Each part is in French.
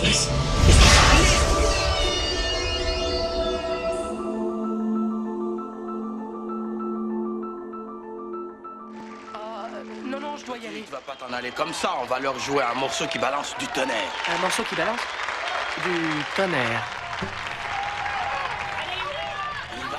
Yes. Non, non, je dois y aller. Tu vas pas t'en aller comme ça, on va leur jouer un morceau qui balance du tonnerre. Un morceau qui balance du tonnerre. On y va.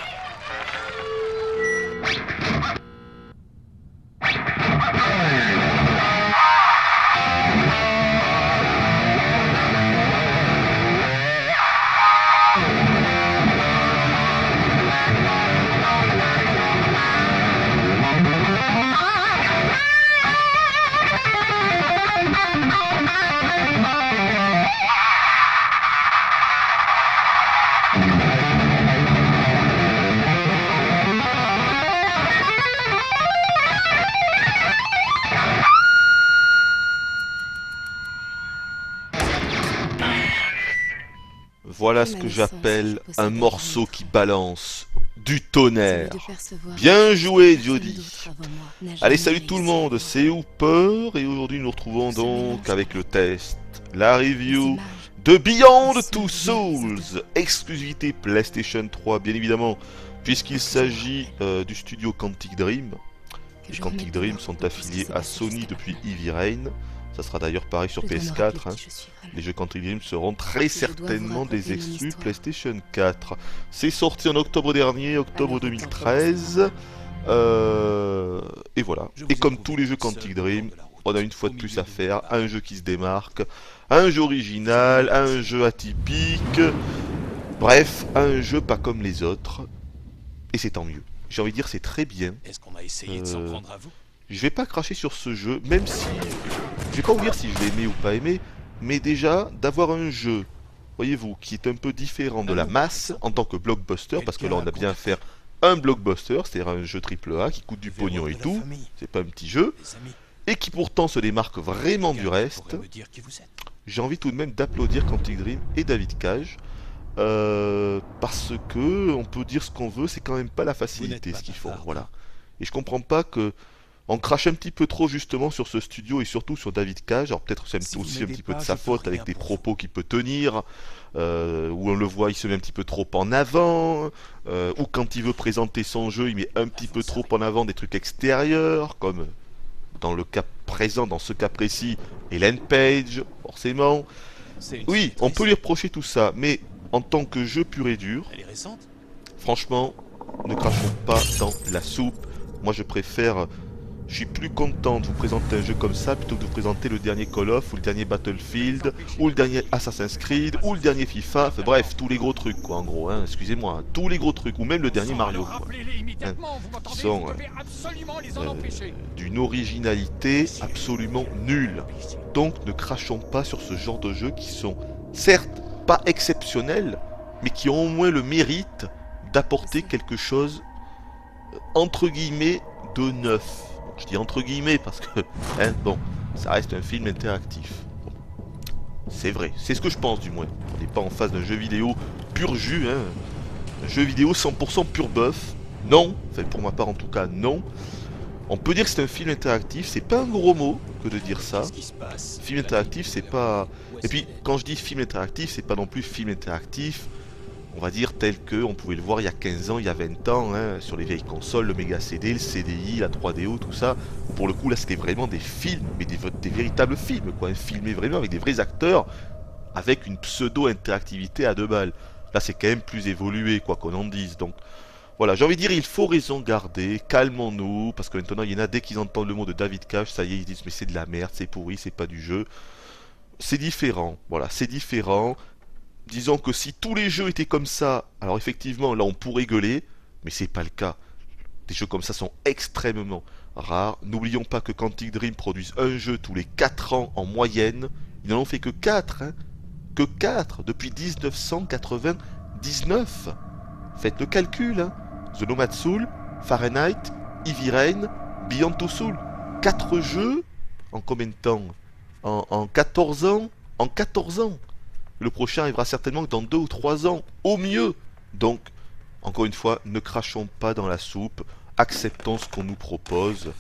Voilà ce que j'appelle un morceau qui balance du tonnerre. Bien joué, Jody. Allez, salut tout le monde, c'est Hooper et aujourd'hui nous nous retrouvons donc avec le test, la review de Beyond Two Souls, exclusivité PlayStation 3 bien évidemment, puisqu'il s'agit du studio Quantic Dream. Les Quantic Dream sont affiliés à Sony depuis Heavy Rain. Ça sera d'ailleurs pareil sur PS4. Hein. Les jeux Quantic Dream seront très certainement des exclus PlayStation 4. C'est sorti en octobre dernier, octobre 2013. Et voilà. Et comme tous les jeux Quantic Dream, on a une fois de plus à faire un jeu qui se démarque, un jeu original, un jeu atypique. Bref, un jeu pas comme les autres. Et c'est tant mieux. J'ai envie de dire c'est très bien. Est-ce qu'on a essayé de s'en prendre à vous? Je vais pas cracher sur ce jeu, même si... Je vais pas vous dire si je l'ai aimé ou pas aimé, mais déjà, d'avoir un jeu, voyez-vous, qui est un peu différent de la masse en tant que blockbuster, parce que là on a bien à faire un blockbuster, c'est-à-dire un jeu AAA qui coûte du pognon et tout, c'est pas un petit jeu, et qui pourtant se démarque vraiment du reste. J'ai envie tout de même d'applaudir Quantic Dream et David Cage, parce que, on peut dire ce qu'on veut, c'est quand même pas la facilité ce qu'ils font, voilà. Et je comprends pas que... On crache un petit peu trop justement sur ce studio et surtout sur David Cage. Alors peut-être c'est aussi un petit peu de sa faute avec des propos qu'il peut tenir, où on le voit il se met un petit peu trop en avant, ou quand il veut présenter son jeu il met un petit peu trop en avant des trucs extérieurs, comme dans le cas présent, dans ce cas précis, Ellen Page, forcément. Oui, on peut lui reprocher tout ça, mais en tant que jeu pur et dur, franchement, ne crachons pas dans la soupe. Moi je préfère... Je suis plus content de vous présenter un jeu comme ça plutôt que de vous présenter le dernier Call of, ou le dernier Battlefield, ou le dernier Assassin's Creed, ou le dernier FIFA, enfin, bref, tous les gros trucs quoi en gros, hein, excusez-moi, hein, tous les gros trucs, ou même le dernier Mario quoi, hein, qui sont d'une originalité absolument nulle. Donc ne crachons pas sur ce genre de jeux qui sont certes pas exceptionnels, mais qui ont au moins le mérite d'apporter quelque chose entre guillemets de neuf. Je dis entre guillemets parce que, hein, bon, ça reste un film interactif. Bon. C'est vrai, c'est ce que je pense du moins. On n'est pas en face d'un jeu vidéo pur jus, hein. Un jeu vidéo 100% pur buff. Non, enfin pour ma part en tout cas, non. On peut dire que c'est un film interactif, c'est pas un gros mot que de dire ça. Film interactif, c'est pas... Et puis, quand je dis film interactif, c'est pas non plus film interactif... On va dire tel que on pouvait le voir il y a 15 ans, il y a 20 ans, hein, sur les vieilles consoles, le Mega CD, le CDI, la 3DO, tout ça. Pour le coup, là, c'était vraiment des films, mais des véritables films, quoi. Filmés vraiment avec des vrais acteurs, avec une pseudo-interactivité à deux balles. Là, c'est quand même plus évolué, quoi qu'on en dise. Donc, voilà, j'ai envie de dire, il faut raison garder, calmons-nous, parce que maintenant, il y en a, dès qu'ils entendent le mot de David Cage, ça y est, ils disent, mais c'est de la merde, c'est pourri, c'est pas du jeu. C'est différent, voilà, c'est différent. Disons que si tous les jeux étaient comme ça, alors effectivement là on pourrait gueuler, mais c'est pas le cas. Des jeux comme ça sont extrêmement rares. N'oublions pas que Quantic Dream produisent un jeu tous les 4 ans en moyenne. Ils n'en ont fait que 4, hein. Que 4 depuis 1999. Faites le calcul, hein. The Nomad Soul, Fahrenheit, Heavy Rain, Beyond Two Souls. 4 jeux en combien de temps? En 14 ans. En 14 ans. Le prochain arrivera certainement dans 2 ou 3 ans, au mieux. Donc, encore une fois, ne crachons pas dans la soupe, acceptons ce qu'on nous propose.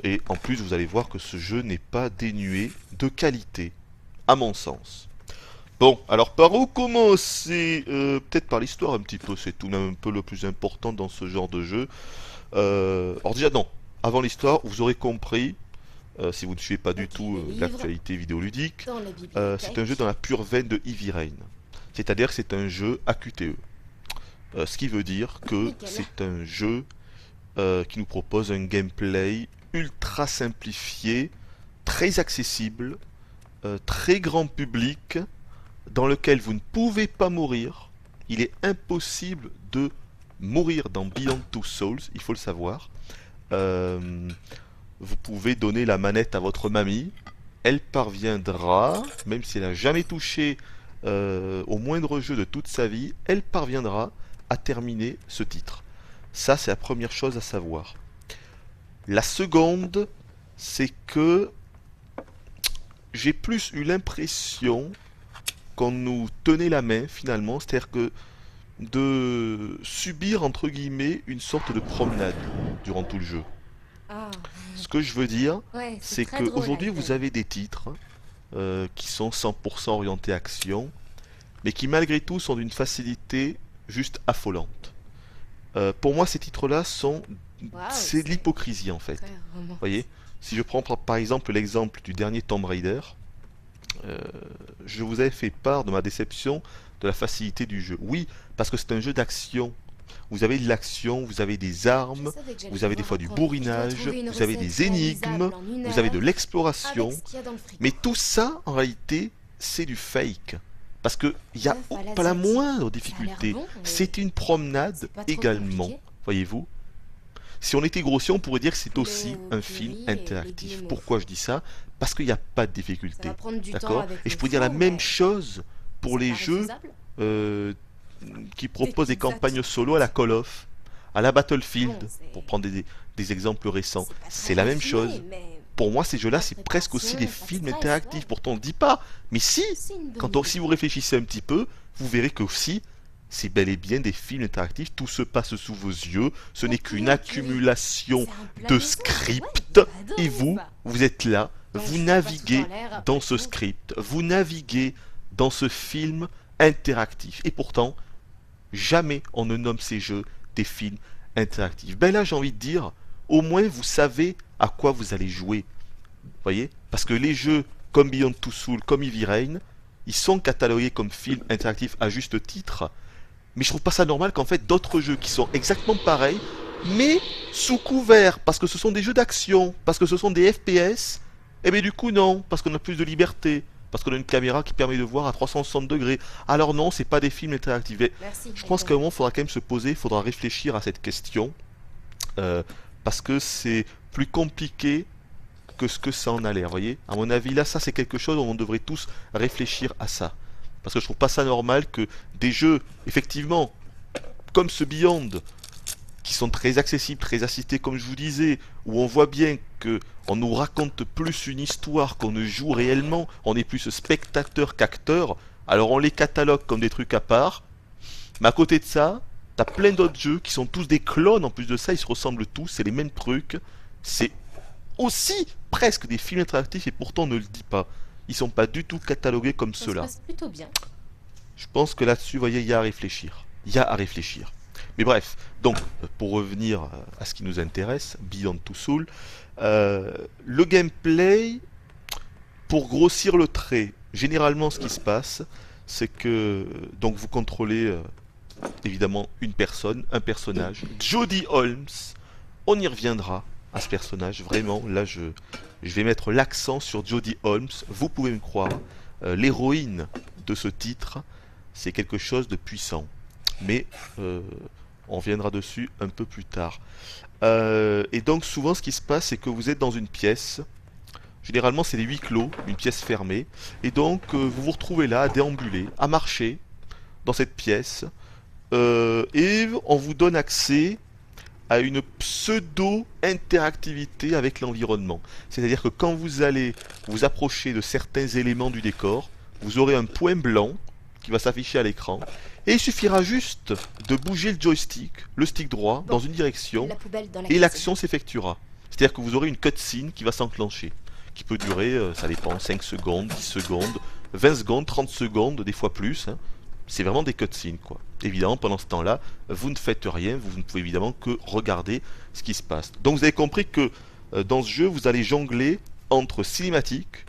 Et en plus, vous allez voir que ce jeu n'est pas dénué de qualité, à mon sens. Bon, alors par où commencer? Peut-être par l'histoire un petit peu, c'est tout de même un peu le plus important dans ce genre de jeu. Alors déjà non, avant l'histoire, vous aurez compris, si vous ne suivez pas du tout l'actualité vidéoludique, Dans la c'est un jeu bibliothèque. dans la pure veine de Heavy Rain. C'est-à-dire que c'est un jeu à QTE. Ce qui veut dire que Nickel. c'est un jeu qui nous propose un gameplay ultra simplifié, très accessible, très grand public, dans lequel vous ne pouvez pas mourir. Il est impossible de mourir dans Beyond Two Souls, il faut le savoir. Euh, Vous pouvez donner la manette à votre mamie, elle parviendra, même si elle n'a jamais touché au moindre jeu de toute sa vie, elle parviendra à terminer ce titre. Ça, c'est la première chose à savoir. La seconde, c'est que j'ai plus eu l'impression qu'on nous tenait la main finalement, c'est-à-dire que de subir entre guillemets une sorte de promenade durant tout le jeu. Ah, Ce que je veux dire, ouais, c'est très drôle, qu'aujourd'hui Alten. vous avez des titres qui sont 100% orientés action, mais qui malgré tout sont d'une facilité juste affolante. Pour moi, ces titres-là sont, Waouh, c'est de c'est l'hypocrisie en fait. très romantique. Vous voyez, si je prends par exemple l'exemple du dernier Tomb Raider, euh, je vous avais fait part de ma déception de la facilité du jeu. Oui, parce que c'est un jeu d'action. Vous avez de l'action, vous avez des armes, Je savais que j'allais vous avez des devoir fois du apprendre. Je dois bourrinage, trouver une vous avez recette des énigmes, réalisable en une vous avez de heure l'exploration. avec ce qu'il y a dans le frigo. Mais tout ça, en réalité, c'est du fake. Parce qu'il n'y a Œuf à pas la l'asiatique. moindre Ça a l'air difficulté. bon, mais C'est une promenade c'est pas trop également, compliqué. voyez-vous. Si on était grossier, on pourrait dire que c'est Poulet aussi au un film curry et interactif. légumes au Pourquoi je four. dis ça? Parce qu'il n'y a pas de Ça difficulté. va prendre du temps D'accord? avec Et je le pourrais dire la four, même mais chose pour ça les paraît jeux faisable. euh, qui proposent des pizzas campagnes toutes solo à la faites. Call of, à la Bon, Battlefield, pour prendre des exemples récents. c'est pas C'est très la même raffiné, chose. mais Pour moi, ces jeux-là, la c'est presque aussi des préparation, pas de films stress, interactifs. ouais. Pourtant, on ne dit pas. Mais si, C'est une bonne idée. si vous réfléchissez un petit peu, vous verrez que aussi, c'est bel et bien des films interactifs. Tout se passe sous vos yeux. Ce Mon n'est qu'une poulet au curry, accumulation c'est un plat de maison. scripts. Ouais, j'adore Et vous, ça. vous êtes là, Donc, vous je fais pas tout naviguez en l'air dans après ce tout. script. Vous naviguez dans ce film interactif. Et pourtant, jamais on ne nomme ces jeux des films interactifs. Ben là, j'ai envie de dire, au moins vous savez à quoi vous allez jouer. Voyez? Parce que les jeux comme Beyond Two Souls, comme Heavy Rain, ils sont catalogués comme films interactifs à juste titre. Mais je trouve pas ça normal qu'en fait d'autres jeux qui sont exactement pareils, mais sous couvert, parce que ce sont des jeux d'action, parce que ce sont des FPS, et bien du coup non, parce qu'on a plus de liberté, parce qu'on a une caméra qui permet de voir à 360 degrés. Alors non, c'est pas des films interactifs. Et Merci. je pense qu'à un moment, il faudra quand même se poser, il faudra réfléchir à cette question, euh, parce que c'est plus compliqué que ce que ça en a l'air, voyez. À mon avis, là, ça c'est quelque chose où on devrait tous réfléchir à ça. Parce que je trouve pas ça normal que des jeux, effectivement, comme ce Beyond, qui sont très accessibles, très assistés, comme je vous disais, où on voit bien que on nous raconte plus une histoire qu'on ne joue réellement, on est plus spectateur qu'acteur, alors on les catalogue comme des trucs à part, mais à côté de ça, t'as plein d'autres jeux qui sont tous des clones, en plus de ça, ils se ressemblent tous, c'est les mêmes trucs, c'est aussi presque des films interactifs et pourtant on ne le dit pas. Ils sont pas du tout catalogués comme Ça se ceux-là. passe plutôt bien. Je pense que là-dessus, vous voyez, il y a à réfléchir. Il y a à réfléchir. Mais bref, donc, pour revenir à ce qui nous intéresse, Beyond Two Souls, le gameplay, pour grossir le trait, généralement ce qui se passe, c'est que donc vous contrôlez évidemment une personne, un personnage, Jodie Holmes. On y reviendra à ce personnage, vraiment. Là, je vais mettre l'accent sur Jodie Holmes. Vous pouvez me croire, l'héroïne de ce titre, c'est quelque chose de puissant. Mais on reviendra dessus un peu plus tard. Et donc souvent ce qui se passe, c'est que vous êtes dans une pièce. Généralement c'est des huis clos, une pièce fermée. Et donc vous vous retrouvez là à déambuler, à marcher dans cette pièce. Et on vous donne accès à une pseudo-interactivité avec l'environnement. C'est-à-dire que quand vous allez vous approcher de certains éléments du décor, vous aurez un point blanc qui va s'afficher à l'écran. Et il suffira juste de bouger le joystick, le stick droit, Bon, dans une direction, La poubelle dans la et cuisine. l'action s'effectuera. C'est-à-dire que vous aurez une cutscene qui va s'enclencher, qui peut durer, ça dépend, 5 secondes, 10 secondes, 20 secondes, 30 secondes, des fois plus. Hein. C'est vraiment des cutscenes, quoi. Évidemment, pendant ce temps-là, vous ne faites rien, vous ne pouvez évidemment que regarder ce qui se passe. Donc vous avez compris que dans ce jeu, vous allez jongler entre cinématique,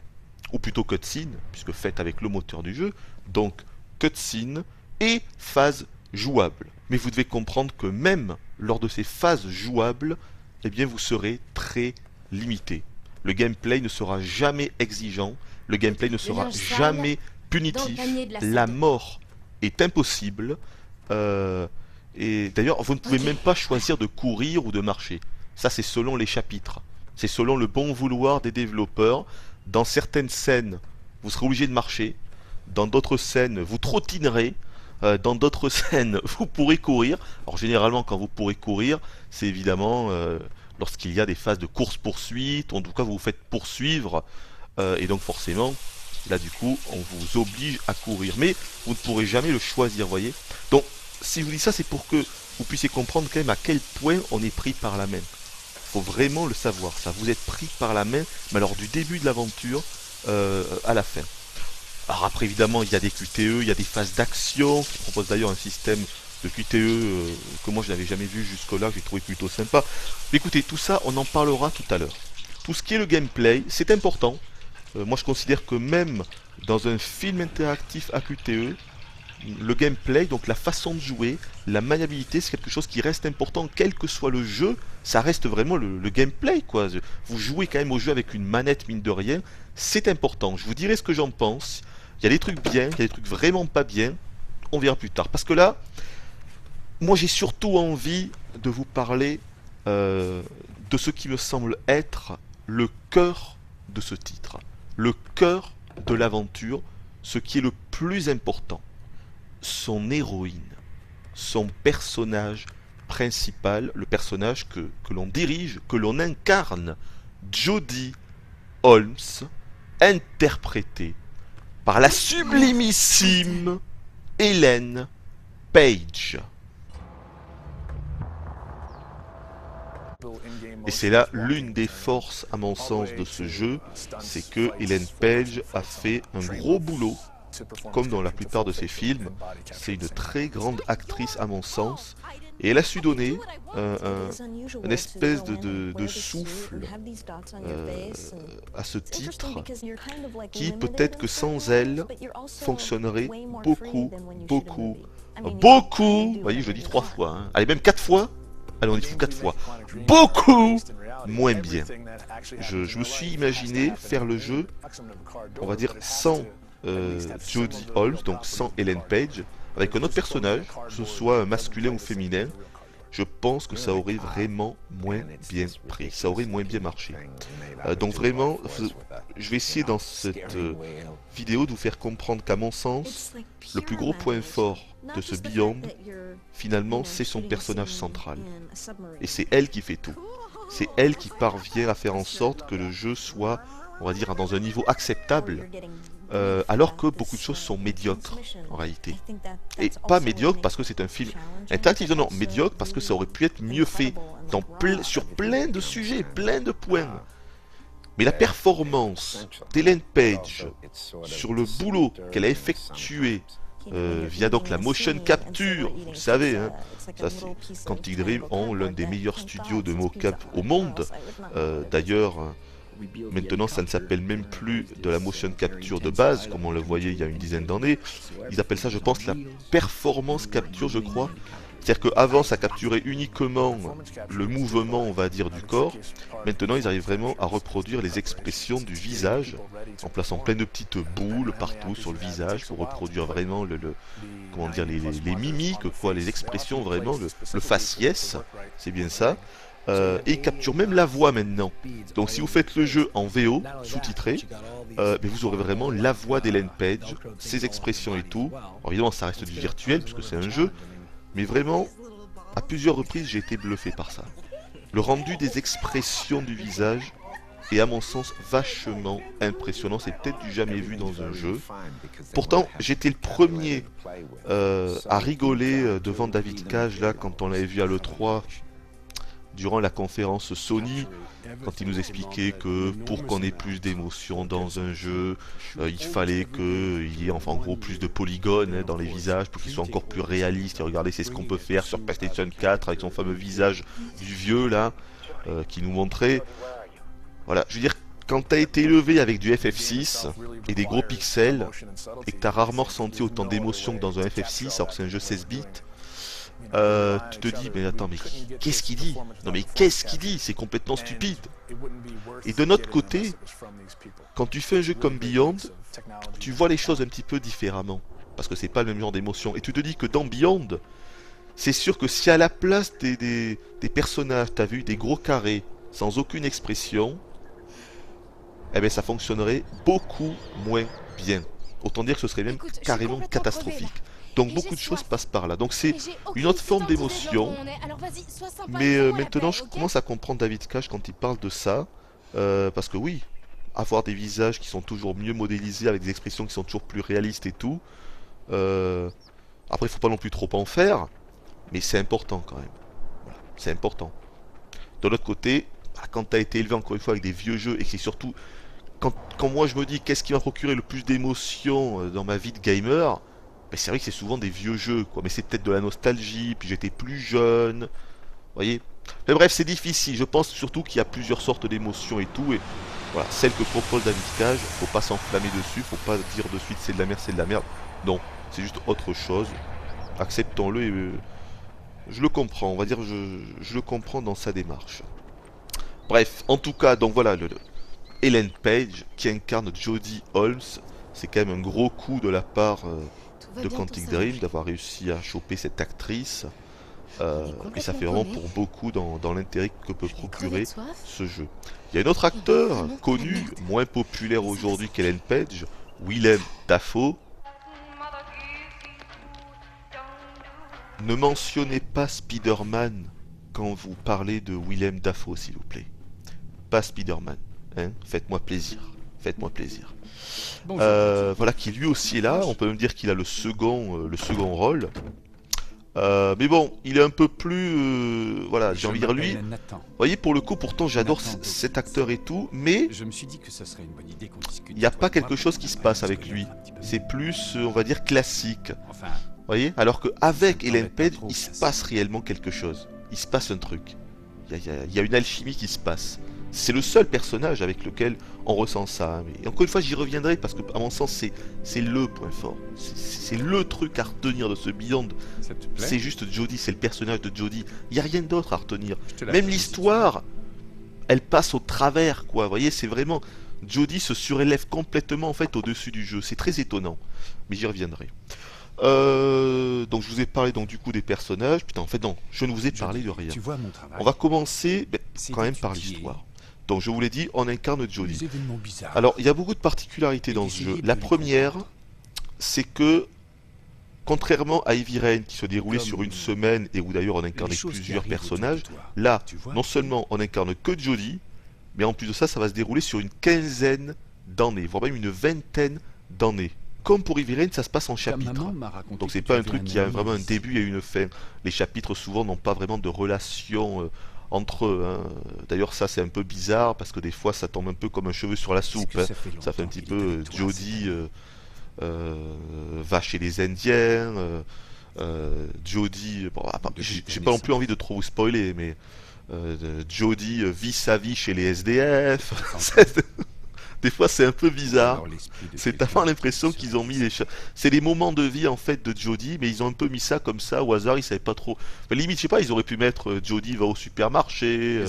ou plutôt cutscene, puisque faites avec le moteur du jeu, donc cutscene et phase jouable. Mais vous devez comprendre que même lors de ces phases jouables, eh bien vous serez très limité. Le gameplay ne sera jamais exigeant, le gameplay ne sera jamais punitif, la mort est impossible, et d'ailleurs vous ne pouvez même pas choisir de courir ou de marcher. Ça c'est selon les chapitres, c'est selon le bon vouloir des développeurs. Dans certaines scènes, vous serez obligé de marcher, dans d'autres scènes, vous trottinerez, dans d'autres scènes, vous pourrez courir. Alors généralement quand vous pourrez courir, c'est évidemment lorsqu'il y a des phases de course-poursuite, en tout cas vous vous faites poursuivre, et donc forcément, là du coup, on vous oblige à courir. Mais vous ne pourrez jamais le choisir, voyez. Donc, si je vous dis ça, c'est pour que vous puissiez comprendre quand même à quel point on est pris par la main. Il faut vraiment le savoir, ça. Vous êtes pris par la main, mais alors du début de l'aventure à la fin. Alors après, évidemment, il y a des QTE, il y a des phases d'action, qui proposent d'ailleurs un système de QTE que moi je n'avais jamais vu jusque-là, que j'ai trouvé plutôt sympa. Mais écoutez, tout ça, on en parlera tout à l'heure. Tout ce qui est le gameplay, c'est important. Moi je considère que même dans un film interactif à QTE, le gameplay, donc la façon de jouer, la maniabilité, c'est quelque chose qui reste important, quel que soit le jeu, ça reste vraiment le gameplay, quoi. Vous jouez quand même au jeu avec une manette, mine de rien, c'est important. Je vous dirai ce que j'en pense. Il y a des trucs bien, il y a des trucs vraiment pas bien, on verra plus tard. Parce que là, moi j'ai surtout envie de vous parler de ce qui me semble être le cœur de ce titre. Le cœur de l'aventure, ce qui est le plus important. Son héroïne, son personnage principal, le personnage que l'on dirige, que l'on incarne, Jodie Holmes, interprétée par la sublimissime Ellen Page. Et c'est là l'une des forces, à mon sens, de ce jeu, c'est que Ellen Page a fait un gros boulot, comme dans la plupart de ses films. C'est une très grande actrice, à mon sens, et elle a su donner une espèce de souffle à ce titre, qui peut-être que sans elle, fonctionnerait beaucoup, vous voyez, je le dis 3 fois, hein. Allez, même 4 fois. Allez, on dit 4 fois. Beaucoup moins bien. Je me suis imaginé faire le jeu, on va dire, sans Jodie Holmes, donc sans Ellen Page, avec un autre personnage, que ce soit masculin ou féminin. Je pense que ça aurait vraiment moins bien pris, ça aurait moins bien marché. Donc vraiment, je vais essayer dans cette vidéo de vous faire comprendre qu'à mon sens, le plus gros point fort de ce Beyond, finalement, c'est son personnage central. Et c'est elle qui fait tout. C'est elle qui parvient à faire en sorte que le jeu soit, on va dire, dans un niveau acceptable, alors que beaucoup de choses sont médiocres, en réalité. Et pas médiocre parce que c'est un film interactif, non, médiocre parce que ça aurait pu être mieux fait sur plein de sujets, plein de points. Mais la performance d'Ellen Page sur le boulot qu'elle a effectué via donc la motion capture, vous le savez, hein, ça c'est Quantic Dream ont l'un des meilleurs studios de mocap au monde. D'ailleurs, maintenant ça ne s'appelle même plus de la motion capture de base, comme on le voyait il y a une dizaine d'années. Ils appellent ça, je pense, la performance capture, je crois. C'est-à-dire qu'avant ça capturait uniquement le mouvement, on va dire, du corps. Maintenant ils arrivent vraiment à reproduire les expressions du visage, en plaçant plein de petites boules partout sur le visage pour reproduire vraiment comment dire, les mimiques, quoi, les expressions, vraiment, le faciès, c'est bien ça. Et ils capturent même la voix maintenant. Donc si vous faites le jeu en VO, sous-titré, mais vous aurez vraiment la voix d'Ellen Page, ses expressions et tout. Alors, évidemment ça reste du virtuel puisque c'est un jeu, mais vraiment, à plusieurs reprises, j'ai été bluffé par ça. Le rendu des expressions du visage est, à mon sens, vachement impressionnant. C'est peut-être du jamais vu dans un jeu. Pourtant, j'étais le premier à rigoler devant David Cage, là, quand on l'avait vu à l'E3 durant la conférence Sony, quand il nous expliquait que pour qu'on ait plus d'émotion dans un jeu, il fallait qu'il y ait enfin, en gros plus de polygones dans les visages pour qu'ils soient encore plus réalistes. Et regardez, c'est ce qu'on peut faire sur PlayStation 4 avec son fameux visage du vieux là, qui nous montrait. Voilà, je veux dire, quand t'as été élevé avec du FF6 et des gros pixels, et que t'as rarement ressenti autant d'émotion que dans un FF6, alors que c'est un jeu 16 bits, tu te dis, mais attends, mais qu'est-ce qu'il dit? Non mais qu'est-ce qu'il dit? C'est complètement stupide. Et de notre côté, quand tu fais un jeu comme Beyond, tu vois les choses un petit peu différemment. Parce que c'est pas le même genre d'émotion. Et tu te dis que dans Beyond, c'est sûr que si à la place des personnages, t'as vu des gros carrés, sans aucune expression, eh bien ça fonctionnerait beaucoup moins bien. Autant dire que ce serait même carrément catastrophique. Donc beaucoup de choses passent par là. Donc c'est une autre forme d'émotion. Mais maintenant je commence à comprendre David Cage quand il parle de ça. Parce que oui, avoir des visages qui sont toujours mieux modélisés, avec des expressions qui sont toujours plus réalistes et tout. Après il faut pas non plus trop en faire. Mais c'est important quand même. Voilà, c'est important. De l'autre côté, quand tu as été élevé encore une fois avec des vieux jeux et que c'est surtout... Quand moi je me dis qu'est-ce qui m'a procuré le plus d'émotions dans ma vie de gamer, ben c'est vrai que c'est souvent des vieux jeux, quoi. Mais c'est peut-être de la nostalgie, puis j'étais plus jeune, vous voyez. Mais bref, c'est difficile. Je pense surtout qu'il y a plusieurs sortes d'émotions et tout. Et voilà, celle que propose David Cage, faut pas s'enflammer dessus, faut pas dire de suite c'est de la merde, c'est de la merde. Non, c'est juste autre chose. Acceptons-le et je le comprends. On va dire je le comprends dans sa démarche. Bref, en tout cas, donc voilà Ellen Page qui incarne Jodie Holmes, c'est quand même un gros coup de la part de Quantic Dream d'avoir réussi à choper cette actrice. Et ça fait vraiment pour beaucoup dans l'intérêt que peut procurer ce jeu. Il y a un autre acteur connu, moins populaire aujourd'hui qu'Ellen Page, Willem Dafoe. Ne mentionnez pas Spider-Man quand vous parlez de Willem Dafoe, s'il vous plaît. Pas Spider-Man. Hein, faites-moi plaisir. Faites-moi plaisir. Voilà, qui lui aussi est là. On peut même dire qu'il a le second rôle. Mais bon, il est un peu plus... voilà, j'ai envie de dire lui. Vous voyez, pour le coup, pourtant, j'adore cet acteur et tout. Mais il n'y a pas quelque chose qui se passe avec lui. C'est plus, on va dire, classique. Vous voyez, alors qu'avec Ellen Page, il se passe réellement quelque chose. Il se passe un truc. Il y a une alchimie qui se passe. C'est le seul personnage avec lequel on ressent ça. Mais encore une fois, j'y reviendrai parce que, à mon sens, c'est le point fort. C'est le truc à retenir de ce Beyond. C'est juste Jodie, c'est le personnage de Jodie. Il n'y a rien d'autre à retenir. Même l'histoire, elle passe au travers, quoi. Vous voyez, c'est vraiment... Jodie se surélève complètement, en fait, au-dessus du jeu. C'est très étonnant. Mais j'y reviendrai. Donc je vous ai parlé donc du coup des personnages. Putain, en fait non, je ne vous ai parlé de rien. On va commencer quand même par l'histoire. Donc je vous l'ai dit, on incarne Jodie. Alors il y a beaucoup de particularités dans ce jeu. La première, c'est que contrairement à Heavy Rain qui se déroulait sur une semaine et où d'ailleurs on incarnait plusieurs personnages, là non seulement on incarne que Jodie, mais en plus de ça, ça va se dérouler sur une quinzaine d'années, voire même une vingtaine d'années. Comme pour Heavy Rain, ça se passe en chapitres. Donc c'est pas un truc qui a vraiment un début et une fin. Les chapitres souvent n'ont pas vraiment de relation entre eux. Hein. D'ailleurs ça c'est un peu bizarre parce que des fois ça tombe un peu comme un cheveu sur la soupe. Hein. Ça fait un petit peu Jodie va chez les Indiens. Jodie, bon, j'ai pas non plus envie de trop vous spoiler, mais Jodie vit sa vie chez les SDF. Des fois c'est un peu bizarre. C'est tellement l'impression qu'ils ont mis les... C'est les moments de vie en fait de Jodie, mais ils ont un peu mis ça comme ça au hasard, ils savaient pas trop. Enfin, limite je sais pas, ils auraient pu mettre Jodie va au supermarché,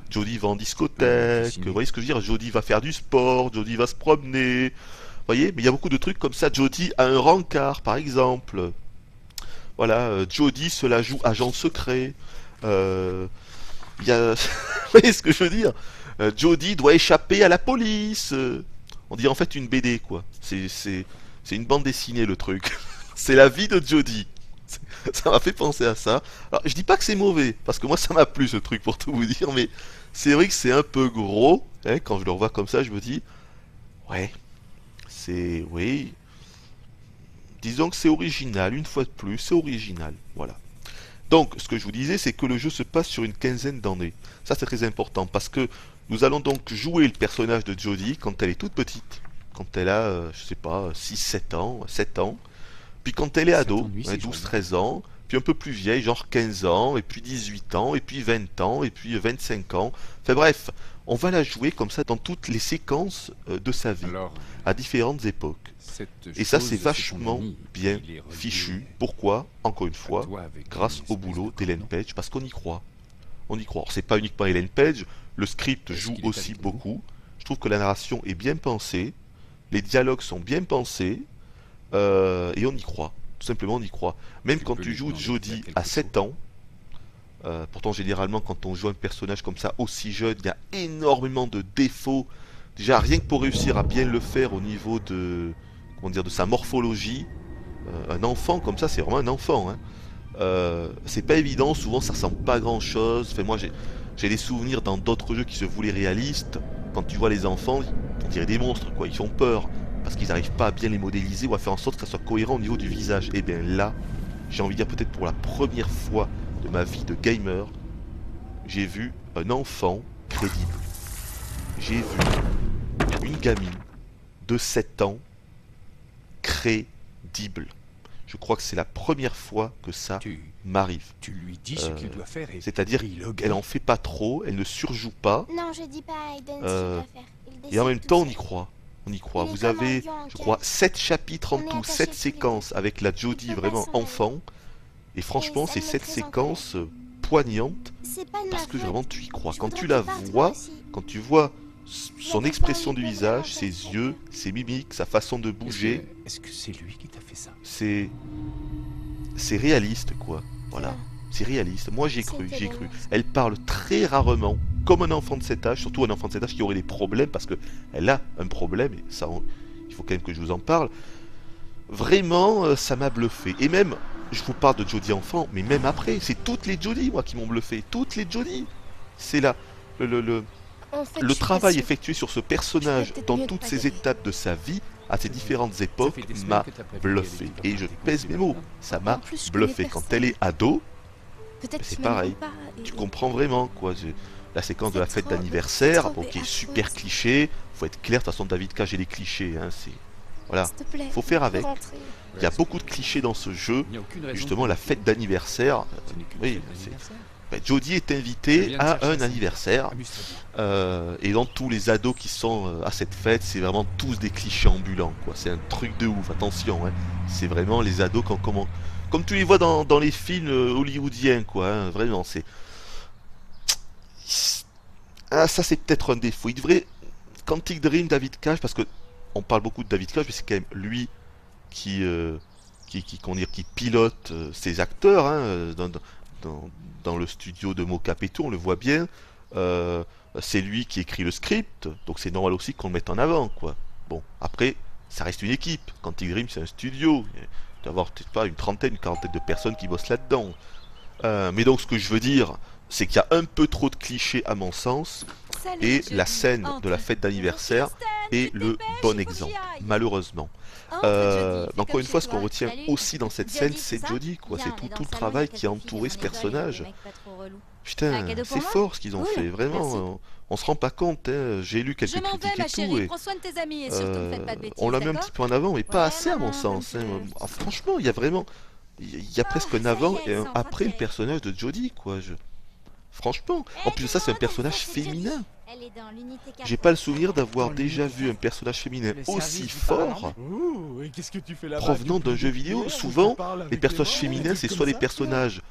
Jodie va en discothèque, vous voyez ce que je veux dire, Jodie va faire du sport, Jodie va se promener. Vous voyez, mais il y a beaucoup de trucs comme ça. Jodie a un rencard par exemple. Voilà, Jodie se la joue agent secret. Il y a... vous voyez ce que je veux dire? Jodie doit échapper à la police. On dirait en fait une BD quoi. C'est une bande dessinée le truc. C'est la vie de Jodie. Ça m'a fait penser à ça. Alors je dis pas que c'est mauvais, parce que moi ça m'a plu ce truc pour tout vous dire, mais c'est vrai que c'est un peu gros. Hein, quand je le revois comme ça, je me dis, ouais, c'est... oui. Disons que c'est original, une fois de plus, c'est original. Voilà. Donc, ce que je vous disais, c'est que le jeu se passe sur une quinzaine d'années. Ça, c'est très important, parce que nous allons donc jouer le personnage de Jodie quand elle est toute petite. Quand elle a, je sais pas, 6-7 ans, 7 ans. Puis quand elle est ado, 12-13 ans. Puis un peu plus vieille, genre 15 ans, et puis 18 ans, et puis 20 ans, et puis 25 ans. Enfin bref, on va la jouer comme ça dans toutes les séquences de sa vie, à différentes époques. Et ça, c'est vachement bien fichu. Pourquoi? Encore une fois, grâce au boulot d'Ellen Page, parce qu'on y croit. On y croit. C'est pas uniquement Ellen Page, le script joue aussi beaucoup. Je trouve que la narration est bien pensée, les dialogues sont bien pensés, et on y croit. Tout simplement, on y croit. Même quand tu joues Jodie à 7 ans, pourtant généralement quand on joue un personnage comme ça aussi jeune, il y a énormément de défauts. Déjà rien que pour réussir à bien le faire au niveau de, comment dire, de sa morphologie, un enfant comme ça, c'est vraiment un enfant. Hein. C'est pas évident, souvent ça ressemble pas à grand chose. Enfin, moi j'ai des souvenirs dans d'autres jeux qui se voulaient réalistes. Quand tu vois les enfants, on dirait des monstres, quoi. Ils font peur. Parce qu'ils n'arrivent pas à bien les modéliser ou à faire en sorte que ça soit cohérent au niveau du visage. Et bien là, j'ai envie de dire peut-être pour la première fois de ma vie de gamer, j'ai vu un enfant crédible. J'ai vu une gamine de 7 ans crédible. Je crois que c'est la première fois que ça m'arrive. Tu lui dis ce qu'il doit faire et c'est-à-dire qu'elle en fait pas trop, elle ne surjoue pas. Non, je dis pas à Aiden ce qu'il doit faire. Et en même temps, on y croit. On y croit. Vous avez, je crois, 7 chapitres en tout, 7 séquences avec la Jodie vraiment enfant. Et franchement, c'est 7 séquences poignantes parce que vraiment tu y crois. Quand tu la vois, quand tu vois son expression du visage, ses yeux, ses mimiques, sa façon de bouger, est-ce que c'est lui qui t'a fait ça? c'est réaliste, quoi. Voilà. C'est réaliste. Moi, j'y ai cru, j'y ai cru. Elle parle très rarement, comme un enfant de cet âge, surtout un enfant de cet âge qui aurait des problèmes, parce que elle a un problème, et ça, il faut quand même que je vous en parle. Vraiment, ça m'a bluffé. Et même, je vous parle de Jodie enfant, mais même après, c'est toutes les Jodie, moi, qui m'ont bluffé. Toutes les Jodie. C'est là, le travail effectué sur ce personnage dans toutes ces étapes de sa vie, à ces différentes époques, m'a bluffé. Et je pèse mes mots, ça m'a bluffé. Quand elle est ado, c'est pareil, tu comprends vraiment, quoi. La séquence de la fête d'anniversaire, bon, qui est super cliché, faut être clair, de toute façon David Cage et les clichés, hein, c'est... Voilà, faut faire avec. Il y a beaucoup de clichés dans ce jeu, justement la fête d'anniversaire, oui, Jodie est invitée à un anniversaire, et dans tous les ados qui sont à cette fête, c'est vraiment tous des clichés ambulants, quoi. C'est un truc de ouf, attention, hein. C'est vraiment les ados comme tu les vois dans les films hollywoodiens, quoi, hein, vraiment, c'est... Ah, ça c'est peut-être un défaut. Il devrait... Quantic Dream, David Cage, parce que on parle beaucoup de David Cage, mais c'est quand même lui qui pilote ses acteurs, hein, dans le studio de Mocap et tout, on le voit bien. C'est lui qui écrit le script, donc c'est normal aussi qu'on le mette en avant, quoi. Bon, après, ça reste une équipe. Quantic Dream, c'est un studio. Il doit y avoir peut-être pas une quarantaine de personnes qui bossent là-dedans. Mais donc, ce que je veux dire, c'est qu'il y a un peu trop de clichés à mon sens, et la scène de la fête d'anniversaire est le bon exemple, malheureusement. Encore une fois, ce qu'on retient aussi dans cette scène, c'est Jodie, quoi. C'est tout le travail qui a entouré ce personnage. Putain, c'est fort ce qu'ils ont fait, vraiment. On se rend pas compte, hein. J'ai lu quelques critiques et tout, et on la met un petit peu en avant, mais pas assez à mon sens, hein. Franchement, il y a vraiment... Il y a presque un avant et un après le personnage de Jodie, quoi. Franchement, en plus de ça, c'est un personnage féminin. J'ai pas le souvenir d'avoir déjà vu un personnage féminin aussi fort provenant d'un jeu vidéo. Souvent, les personnages féminins, c'est soit des personnages,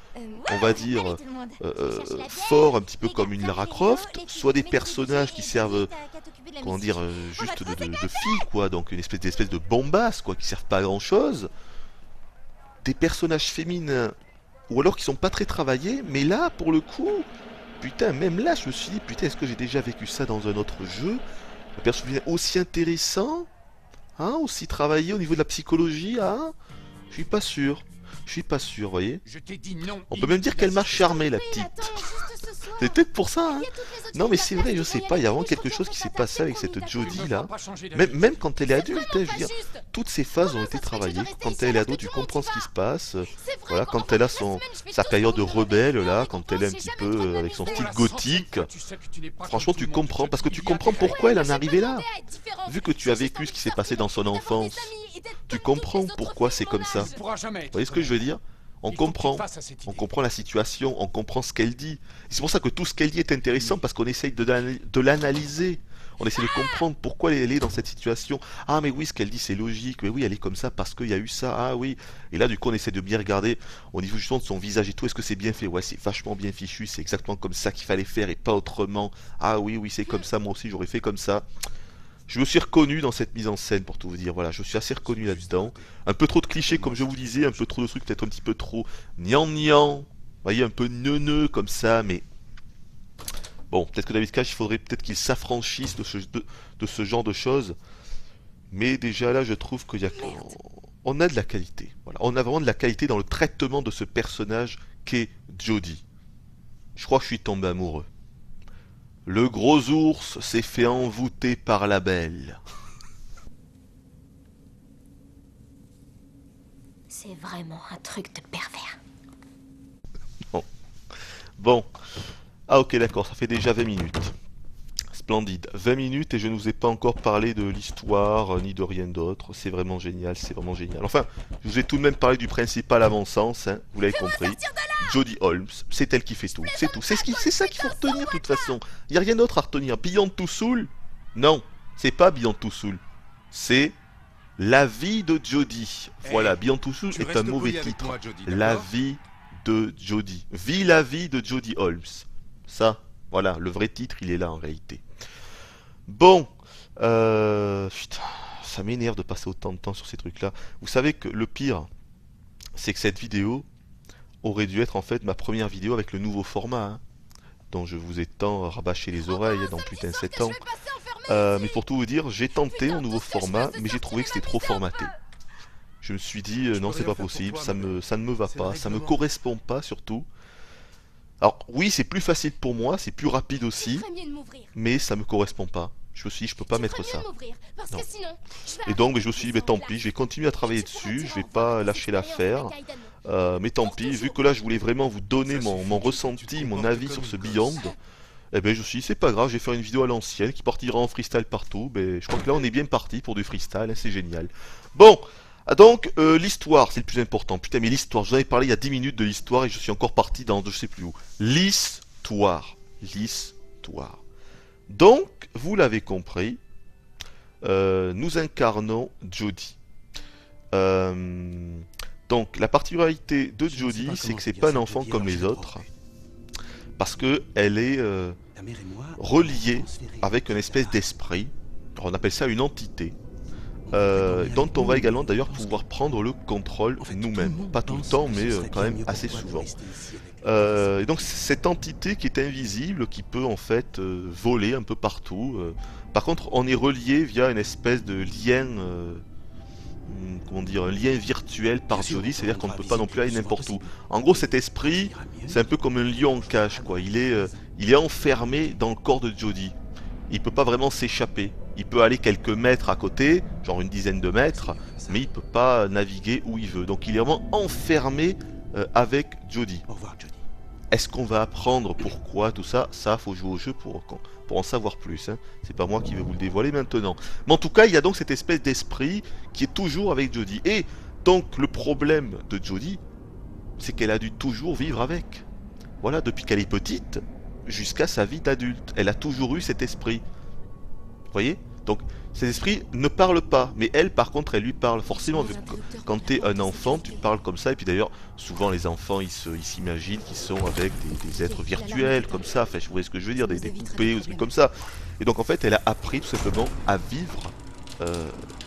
on va dire, forts, un petit peu comme une Lara Croft, soit des personnages qui servent, comment dire, juste de filles, quoi. Donc une espèce de bombasse, quoi, qui servent pas à grand chose. Des personnages féminins, ou alors qui sont pas très travaillés, mais là, pour le coup, putain, même là, je me suis dit, putain, est-ce que j'ai déjà vécu ça dans un autre jeu? Un personnage féminin aussi intéressant, hein, aussi travaillé au niveau de la psychologie, hein? Je suis pas sûr, vous voyez. On peut même dire qu'elle m'a charmé, la petite. C'est peut-être pour ça, hein. Non mais c'est vrai, je sais pas, il y a vraiment quelque chose qui s'est passé avec cette Jodie là. Même quand elle est adulte, hein, je veux dire, toutes ces phases ont été travaillées. Quand elle est ado, tu comprends ce qui se passe. Voilà, quand elle a sa période de rebelle là, quand elle est un petit peu avec son style gothique. Franchement, tu comprends, parce que tu comprends pourquoi elle en est arrivée là. Vu que tu as vécu ce qui s'est passé dans son enfance, tu comprends pourquoi c'est comme ça. Vous voyez ce que je veux dire? On comprend la situation, on comprend ce qu'elle dit. C'est pour ça que tout ce qu'elle dit est intéressant, parce qu'on essaye de l'analyser. On essaie de comprendre pourquoi elle est dans cette situation. Ah mais oui, ce qu'elle dit c'est logique, mais oui, elle est comme ça parce qu'il y a eu ça, ah oui. Et là du coup on essaie de bien regarder au niveau justement de son visage et tout, est-ce que c'est bien fait? Ouais, c'est vachement bien fichu, c'est exactement comme ça qu'il fallait faire et pas autrement. Ah oui, oui, c'est comme ça, moi aussi j'aurais fait comme ça. Je me suis reconnu dans cette mise en scène, pour tout vous dire, voilà, je suis assez reconnu là-dedans. Un peu trop de clichés, comme je vous disais, un peu trop de trucs, peut-être un petit peu trop gnangnan, vous voyez, un peu neuneux comme ça, mais... Bon, peut-être que David Cage, il faudrait peut-être qu'il s'affranchisse de ce genre de choses. Mais déjà là, je trouve qu'il y a... On a de la qualité, voilà. On a vraiment de la qualité dans le traitement de ce personnage qu'est Jodie. Je crois que je suis tombé amoureux. Le gros ours s'est fait envoûter par la belle. C'est vraiment un truc de pervers. Non. Bon. Ah ok, d'accord, ça fait déjà 20 minutes. Splendide. 20 minutes et je ne vous ai pas encore parlé de l'histoire, ni de rien d'autre. C'est vraiment génial, c'est vraiment génial. Enfin, je vous ai tout de même parlé du principal à mon sens, hein, vous l'avez compris. Jodie Holmes, c'est elle qui fait tout, c'est tout. C'est ça qu'il faut retenir de toute façon. Il n'y a rien d'autre à retenir. Beyond Two Souls? Non, c'est pas Beyond Two Souls. C'est La vie de Jodie. Voilà, Beyond Two Souls est un mauvais titre. La vie de Jodie. La vie de Jodie Holmes. Ça, voilà, le vrai titre, il est là en réalité. Bon, putain, ça m'énerve de passer autant de temps sur ces trucs-là. Vous savez que le pire, c'est que cette vidéo aurait dû être en fait ma première vidéo avec le nouveau format, hein, dont je vous ai tant rabâché les oreilles dans putain 7 ans. Mais pour tout vous dire, j'ai tenté un nouveau format, mais j'ai trouvé que c'était trop formaté. Je me suis dit, non, c'est pas possible, ça ne me va pas, ça me correspond pas surtout. Alors oui, c'est plus facile pour moi, c'est plus rapide aussi, mais ça me correspond pas. Je me suis dit, je peux pas mettre ça. Non. Et donc, je me suis dit, mais tant pis, je vais continuer à travailler dessus, je vais pas lâcher l'affaire. Mais tant pis, vu que là, je voulais vraiment vous donner mon ressenti, mon avis sur ce Beyond, eh ben, je me suis dit, c'est pas grave, je vais faire une vidéo à l'ancienne qui partira en freestyle partout. Ben, je crois que là, on est bien parti pour du freestyle, hein, c'est génial. Bon, donc, l'histoire, c'est le plus important. Putain, mais l'histoire, je vous avais parlé il y a 10 minutes de l'histoire et je suis encore parti dans je sais plus où. L'histoire. Donc, vous l'avez compris, nous incarnons Jodie. Donc, la particularité de Jodie, c'est que c'est pas un enfant comme les autres, parce que elle est reliée avec une espèce d'esprit. On appelle ça une entité. Dont on va également d'ailleurs pouvoir prendre le contrôle nous-mêmes. Pas tout le temps, mais quand même assez souvent. Et donc cette entité qui est invisible, qui peut en fait voler un peu partout. Par contre, on est relié via une espèce de lien, comment dire, un lien virtuel par Jodie, c'est-à-dire qu'on ne peut pas non plus aller n'importe où. En gros, cet esprit, c'est un peu comme un lion en cage, quoi. Il est enfermé dans le corps de Jodie. Il peut pas vraiment s'échapper. Il peut aller quelques mètres à côté, genre une dizaine de mètres, mais il peut pas naviguer où il veut. Donc il est vraiment enfermé avec Jodie. Au revoir, Jodie. Est-ce qu'on va apprendre pourquoi tout ça? Ça, faut jouer au jeu pour en savoir plus. Hein. C'est pas moi qui vais vous le dévoiler maintenant. Mais en tout cas, il y a donc cette espèce d'esprit qui est toujours avec Jodie. Et donc le problème de Jodie, c'est qu'elle a dû toujours vivre avec. Voilà, depuis qu'elle est petite jusqu'à sa vie d'adulte. Elle a toujours eu cet esprit. Vous voyez? Donc cet esprit ne parle pas, mais elle par contre elle lui parle. Forcément, quand tu es un enfant, tu parles comme ça. Et puis d'ailleurs, souvent les enfants ils s'imaginent qu'ils sont avec des êtres virtuels comme ça. Enfin, vous voyez ce que je veux dire, des poupées ou des trucs comme ça. Et donc en fait, elle a appris tout simplement à vivre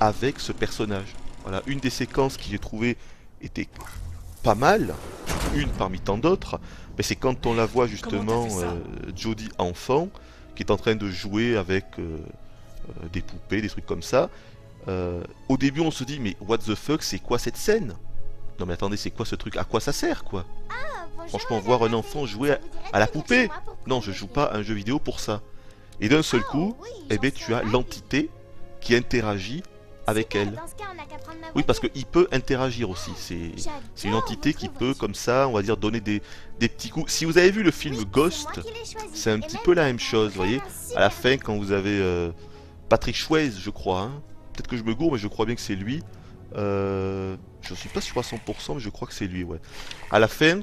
avec ce personnage. Voilà, une des séquences qui j'ai trouvé était pas mal, une parmi tant d'autres, mais c'est quand on la voit justement, Jodie enfant, qui est en train de jouer avec des poupées, des trucs comme ça. Au début on se dit mais what the fuck, c'est quoi cette scène? Non mais attendez, c'est quoi ce truc? À quoi ça sert quoi? Ah, Franchement, voir un enfant jouer à la poupée, non, je joue pas à un jeu vidéo pour ça. Et d'un seul coup, eh ben, tu as l'entité qui interagit avec elle. Oui, parce qu'il peut interagir aussi. C'est une entité qui peut, comme ça, on va dire, donner des petits coups. Si vous avez vu le film Ghost, c'est un petit peu la même chose, vous voyez. À la fin, quand vous avez Patrick Swayze, je crois, hein. Peut-être que je me gourre, mais je crois bien que c'est lui. Je suis pas sûr à 100%, mais je crois que c'est lui, ouais. À la fin,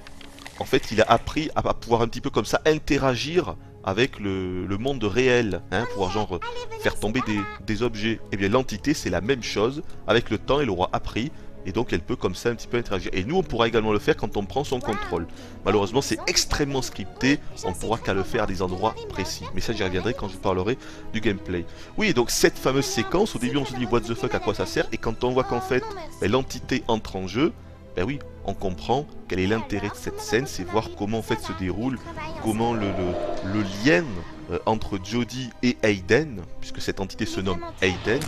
en fait, il a appris à pouvoir un petit peu comme ça interagir avec le monde réel, hein, pouvoir genre faire tomber des objets. Et bien l'entité c'est la même chose, avec le temps elle aura appris, et donc elle peut comme ça un petit peu interagir. Et nous on pourra également le faire quand on prend son contrôle. Malheureusement c'est extrêmement scripté, on pourra qu'à le faire à des endroits précis. Mais ça j'y reviendrai quand je vous parlerai du gameplay. Oui, et donc cette fameuse séquence, au début on se dit what the fuck, à quoi ça sert, et quand on voit qu'en fait l'entité entre en jeu, ben oui, on comprend quel est l'intérêt de cette scène, c'est voir comment en fait se déroule, comment le lien entre Jodie et Aiden, puisque cette entité se nomme Aiden,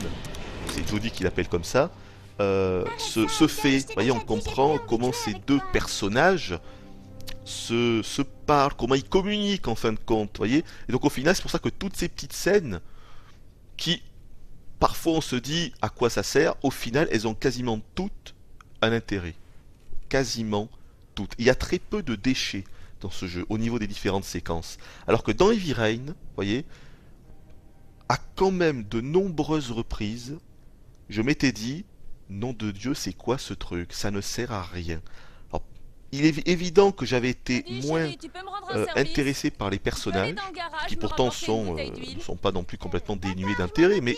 c'est Jodie qui l'appelle comme ça, se fait. Vous voyez, on comprend comment ces deux personnages se parlent, comment ils communiquent en fin de compte, vous voyez. Et donc au final, c'est pour ça que toutes ces petites scènes qui, parfois on se dit à quoi ça sert, au final, elles ont quasiment toutes un intérêt. Quasiment toutes. Il y a très peu de déchets dans ce jeu au niveau des différentes séquences. Alors que dans Heavy Rain, vous voyez, à quand même de nombreuses reprises, je m'étais dit, nom de Dieu, c'est quoi ce truc? Ça ne sert à rien. Alors, il est évident que j'avais été moins intéressé par les personnages, qui pourtant ne sont pas non plus complètement dénués d'intérêt, mais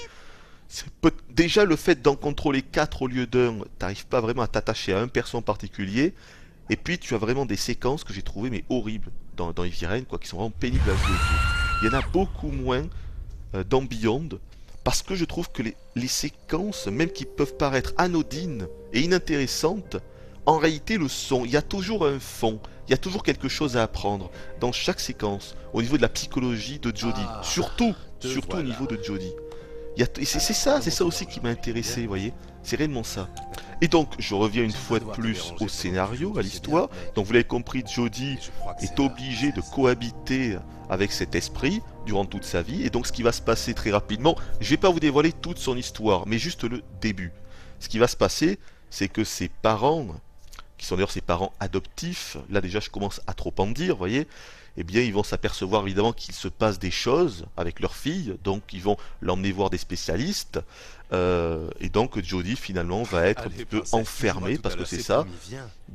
déjà le fait d'en contrôler 4 au lieu d'un, t'arrives pas vraiment à t'attacher à un perso en particulier, et puis tu as vraiment des séquences que j'ai trouvées mais horribles dans Heavy Rain, quoi, qui sont vraiment pénibles à jouer. Il y en a beaucoup moins dans Beyond, parce que je trouve que les séquences, même qui peuvent paraître anodines et inintéressantes, en réalité le sont. Il y a toujours un fond, il y a toujours quelque chose à apprendre dans chaque séquence, au niveau de la psychologie de Jodie, surtout au niveau de Jodie. C'est ça aussi qui m'a intéressé, vous voyez, c'est réellement ça. Et donc, je reviens une fois de plus au scénario, à l'histoire. Donc, vous l'avez compris, Jodie est obligée de cohabiter avec cet esprit durant toute sa vie. Et donc, ce qui va se passer très rapidement, je vais pas vous dévoiler toute son histoire, mais juste le début. Ce qui va se passer, c'est que ses parents, qui sont d'ailleurs ses parents adoptifs, là déjà je commence à trop en dire, vous voyez, eh bien ils vont s'apercevoir évidemment qu'il se passe des choses avec leur fille, donc ils vont l'emmener voir des spécialistes, et donc Jodie finalement va être un petit peu enfermée, parce que c'est ça,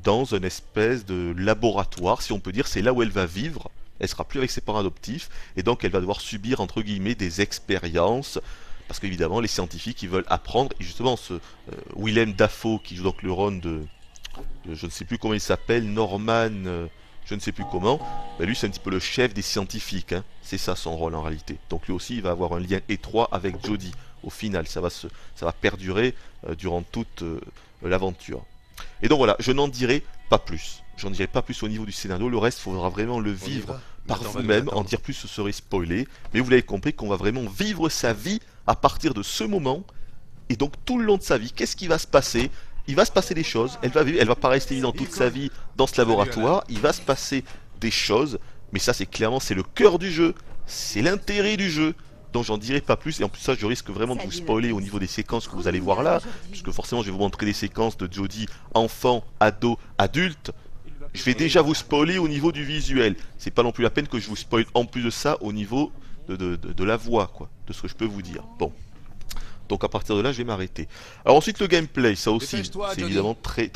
dans une espèce de laboratoire, si on peut dire, c'est là où elle va vivre, elle sera plus avec ses parents adoptifs, et donc elle va devoir subir entre guillemets des expériences, parce qu'évidemment les scientifiques ils veulent apprendre, et justement ce Willem Dafoe qui joue donc le rôle de je ne sais plus comment il s'appelle, Norman, je ne sais plus comment, ben lui c'est un petit peu le chef des scientifiques, hein. C'est ça son rôle en réalité. Donc lui aussi il va avoir un lien étroit avec Jodie. Au final ça va perdurer durant toute l'aventure. Et donc voilà, je n'en dirai pas plus. J'en dirai pas plus au niveau du scénario, le reste il faudra vraiment le vivre par vous-même, en dire plus ce serait spoilé. Mais vous l'avez compris qu'on va vraiment vivre sa vie à partir de ce moment, et donc tout le long de sa vie, qu'est-ce qui va se passer? Il va se passer des choses, elle va pas rester évidente toute sa vie dans ce laboratoire, il va se passer des choses, mais ça c'est le cœur du jeu, c'est l'intérêt du jeu, donc j'en dirai pas plus, et en plus ça je risque vraiment de vous spoiler au niveau des séquences que vous allez voir là, puisque forcément je vais vous montrer des séquences de Jodie enfant, ado, adulte, je vais déjà vous spoiler au niveau du visuel, c'est pas non plus la peine que je vous spoil en plus de ça au niveau de la voix, quoi, de ce que je peux vous dire. Bon. Donc à partir de là, je vais m'arrêter. Alors ensuite, le gameplay, ça aussi, c'est évidemment très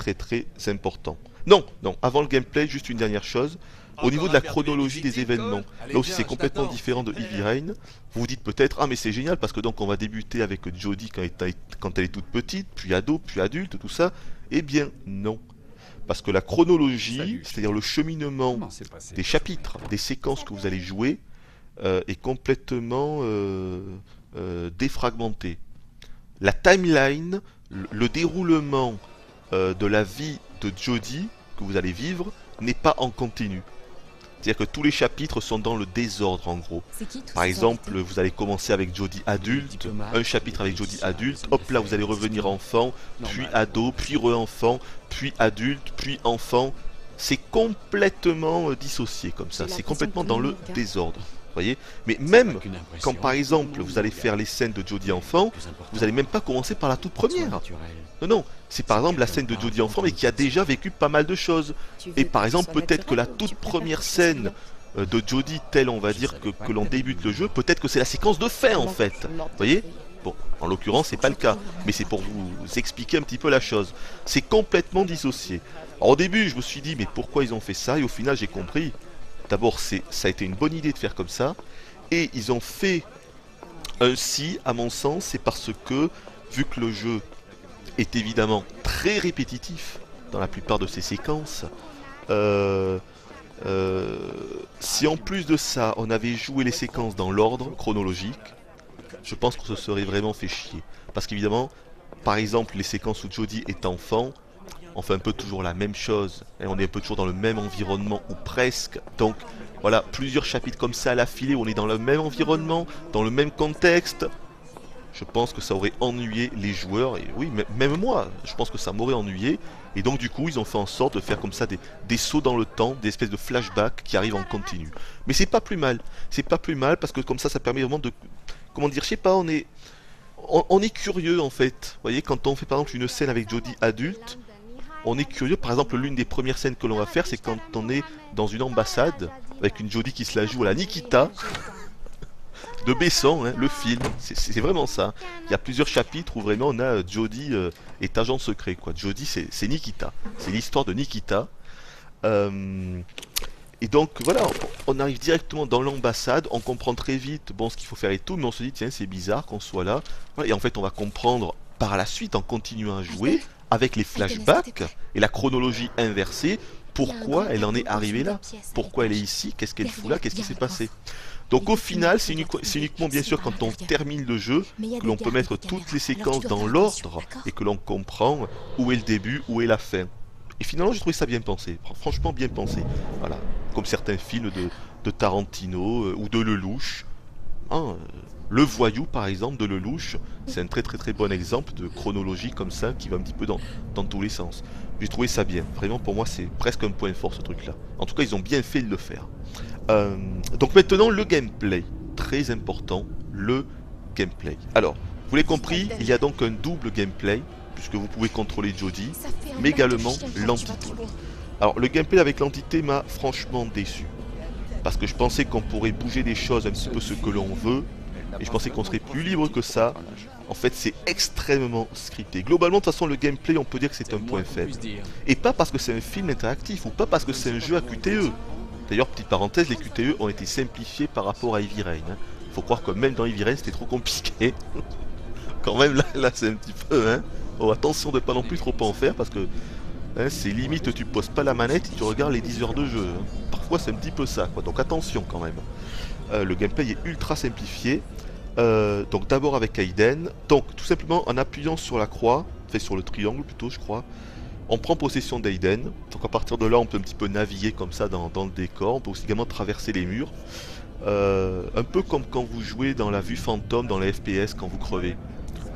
important. Non, avant le gameplay, juste une dernière chose. Au niveau de la chronologie des événements, là aussi c'est complètement différent de Heavy Rain. Vous vous dites peut-être, ah mais c'est génial, parce que donc on va débuter avec Jodie quand elle est toute petite, puis ado, puis adulte, tout ça. Eh bien non. Parce que la chronologie, c'est-à-dire le cheminement des chapitres, des séquences que vous allez jouer, est complètement défragmenté. La timeline, le déroulement de la vie de Jodie que vous allez vivre n'est pas en continu. C'est-à-dire que tous les chapitres sont dans le désordre en gros. Par exemple, vous allez commencer avec Jodie adulte, un chapitre avec Jodie adulte, hop là vous allez revenir enfant, puis ado, puis re-enfant, puis adulte, puis enfant, c'est complètement dissocié comme ça, c'est complètement dans le désordre. Voyez, mais même quand par exemple vous allez faire les scènes de Jodie enfant, vous allez même pas commencer par la toute première. Non, non, c'est par exemple la scène de Jodie enfant mais qui a déjà vécu pas mal de choses. Et par exemple peut-être que la toute première scène de Jodie telle on va dire que l'on débute le jeu, peut-être que c'est la séquence de fin en fait. Voyez. Bon, en l'occurrence c'est pas le cas, mais c'est pour vous expliquer un petit peu la chose. C'est complètement dissocié. Alors, au début je me suis dit mais pourquoi ils ont fait ça, et au final j'ai compris. D'abord, ça a été une bonne idée de faire comme ça, et ils ont fait ainsi, à mon sens, c'est parce que, vu que le jeu est évidemment très répétitif dans la plupart de ses séquences, si en plus de ça, on avait joué les séquences dans l'ordre chronologique, je pense qu'on se serait vraiment fait chier. Parce qu'évidemment, par exemple, les séquences où Jodie est enfant, on fait un peu toujours la même chose, et on est un peu toujours dans le même environnement, ou presque, donc voilà, plusieurs chapitres comme ça à l'affilée, où on est dans le même environnement, dans le même contexte, je pense que ça aurait ennuyé les joueurs, et oui, même moi, je pense que ça m'aurait ennuyé, et donc du coup, ils ont fait en sorte de faire comme ça des sauts dans le temps, des espèces de flashbacks qui arrivent en continu. Mais c'est pas plus mal, parce que comme ça permet vraiment de, comment dire, je sais pas, on est curieux en fait, vous voyez, quand on fait par exemple une scène avec Jodie adulte, on est curieux. Par exemple, l'une des premières scènes que l'on va faire, c'est quand on est dans une ambassade avec une Jodie qui se la joue à la Nikita de Besson, hein, le film. C'est vraiment ça. Il y a plusieurs chapitres où vraiment on a Jodie est agent secret, quoi. Jodie, c'est Nikita. C'est l'histoire de Nikita. Et donc voilà, on arrive directement dans l'ambassade, on comprend très vite bon ce qu'il faut faire et tout, mais on se dit tiens c'est bizarre qu'on soit là. Voilà, et en fait on va comprendre par la suite en continuant à jouer avec les flashbacks et la chronologie inversée, pourquoi elle en est arrivée là, pourquoi elle est ici, qu'est-ce qu'elle fout là, qu'est-ce qui s'est passé. Donc au final, c'est uniquement bien sûr quand on termine le jeu que l'on peut mettre toutes les séquences dans l'ordre et que l'on comprend où est le début, où est la fin. Et finalement j'ai trouvé ça bien pensé, franchement bien pensé, voilà, comme certains films de Tarantino ou de Lelouch. Hein, Le Voyou par exemple de Lelouch, c'est un très bon exemple de chronologie comme ça qui va un petit peu dans tous les sens. J'ai trouvé ça bien, vraiment pour moi c'est presque un point fort ce truc là. En tout cas ils ont bien fait de le faire. Donc maintenant le gameplay, très important, le gameplay. Alors, vous l'avez compris, il y a donc un double gameplay, puisque vous pouvez contrôler Jodie, mais également l'entité. Alors le gameplay avec l'entité m'a franchement déçu. Parce que je pensais qu'on pourrait bouger des choses un petit peu ce que l'on veut, et je pensais qu'on serait plus libre que ça. En fait c'est extrêmement scripté. Globalement de toute façon le gameplay on peut dire que c'est un point faible. Et pas parce que c'est un film interactif, ou pas parce que c'est un jeu à QTE. D'ailleurs petite parenthèse, les QTE ont été simplifiés par rapport à Heavy Rain. Faut croire que même dans Heavy Rain c'était trop compliqué. Quand même là c'est un petit peu hein. Oh, attention de pas non plus trop en faire parce que hein, c'est limite tu poses pas la manette et tu regardes les 10 heures de jeu. Hein. Parfois c'est un petit peu ça quoi, donc attention quand même. Le gameplay est ultra simplifié. Donc d'abord avec Aiden, donc tout simplement en appuyant sur la croix, enfin sur le triangle plutôt je crois, on prend possession d'Aiden. Donc à partir de là on peut un petit peu naviguer comme ça dans le décor, on peut aussi également traverser les murs. Un peu comme quand vous jouez dans la vue fantôme dans les FPS quand vous crevez.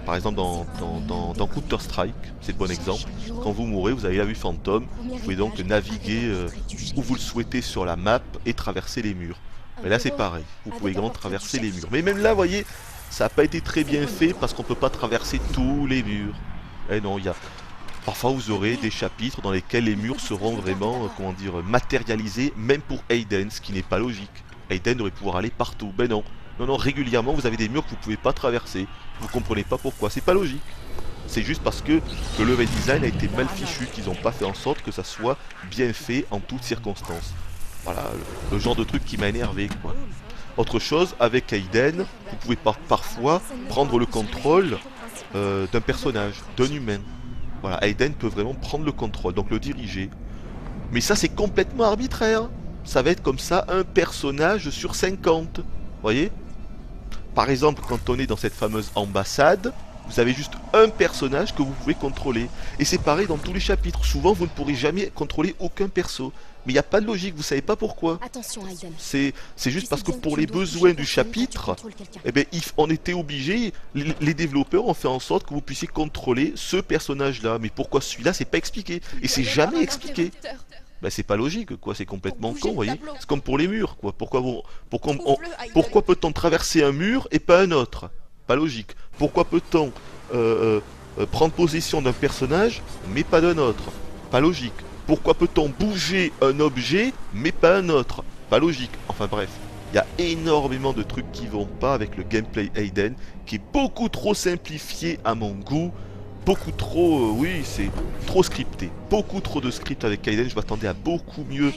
Par exemple dans Counter Strike, c'est le bon exemple. Quand vous mourrez, vous avez la vue fantôme, vous pouvez donc naviguer où vous le souhaitez sur la map et traverser les murs. Mais là c'est pareil, vous pouvez également traverser les murs. Mais même là, vous voyez, ça n'a pas été très bien fait parce qu'on ne peut pas traverser tous les murs. Et non, il y a... Parfois vous aurez des chapitres dans lesquels les murs seront vraiment, comment dire, matérialisés, même pour Aiden, ce qui n'est pas logique. Aiden devrait pouvoir aller partout, ben non. Non, régulièrement vous avez des murs que vous ne pouvez pas traverser. Vous comprenez pas pourquoi, c'est pas logique. C'est juste parce que le level design a été mal fichu, qu'ils n'ont pas fait en sorte que ça soit bien fait en toutes circonstances. Voilà, le genre de truc qui m'a énervé quoi. Autre chose, avec Aiden, vous pouvez parfois prendre le contrôle d'un personnage, d'un humain. Voilà, Aiden peut vraiment prendre le contrôle, donc le diriger. Mais ça c'est complètement arbitraire. Ça va être comme ça, un personnage sur 50. Vous voyez ? Par exemple, quand on est dans cette fameuse ambassade, vous avez juste un personnage que vous pouvez contrôler. Et c'est pareil dans tous les chapitres. Souvent, vous ne pourrez jamais contrôler aucun perso. Mais il n'y a pas de logique, vous savez pas pourquoi. C'est juste parce que pour les besoins du chapitre, eh ben, on était obligé, les développeurs ont fait en sorte que vous puissiez contrôler ce personnage-là. Mais pourquoi celui-là, c'est pas expliqué. Et c'est jamais expliqué. Ben c'est pas logique, quoi, c'est complètement bouger con, le vous voyez. tableau. C'est comme pour les murs, quoi. Trouve-le, Hayden. Pourquoi peut-on traverser un mur et pas un autre? Pas logique. Pourquoi peut-on prendre possession d'un personnage mais pas d'un autre? Pas logique. Pourquoi peut-on bouger un objet mais pas un autre? Pas logique. Enfin bref, il y a énormément de trucs qui vont pas avec le gameplay Hayden, qui est beaucoup trop simplifié à mon goût. Beaucoup trop, oui, c'est trop scripté. Beaucoup trop de script avec Hayden. Je m'attendais à beaucoup mieux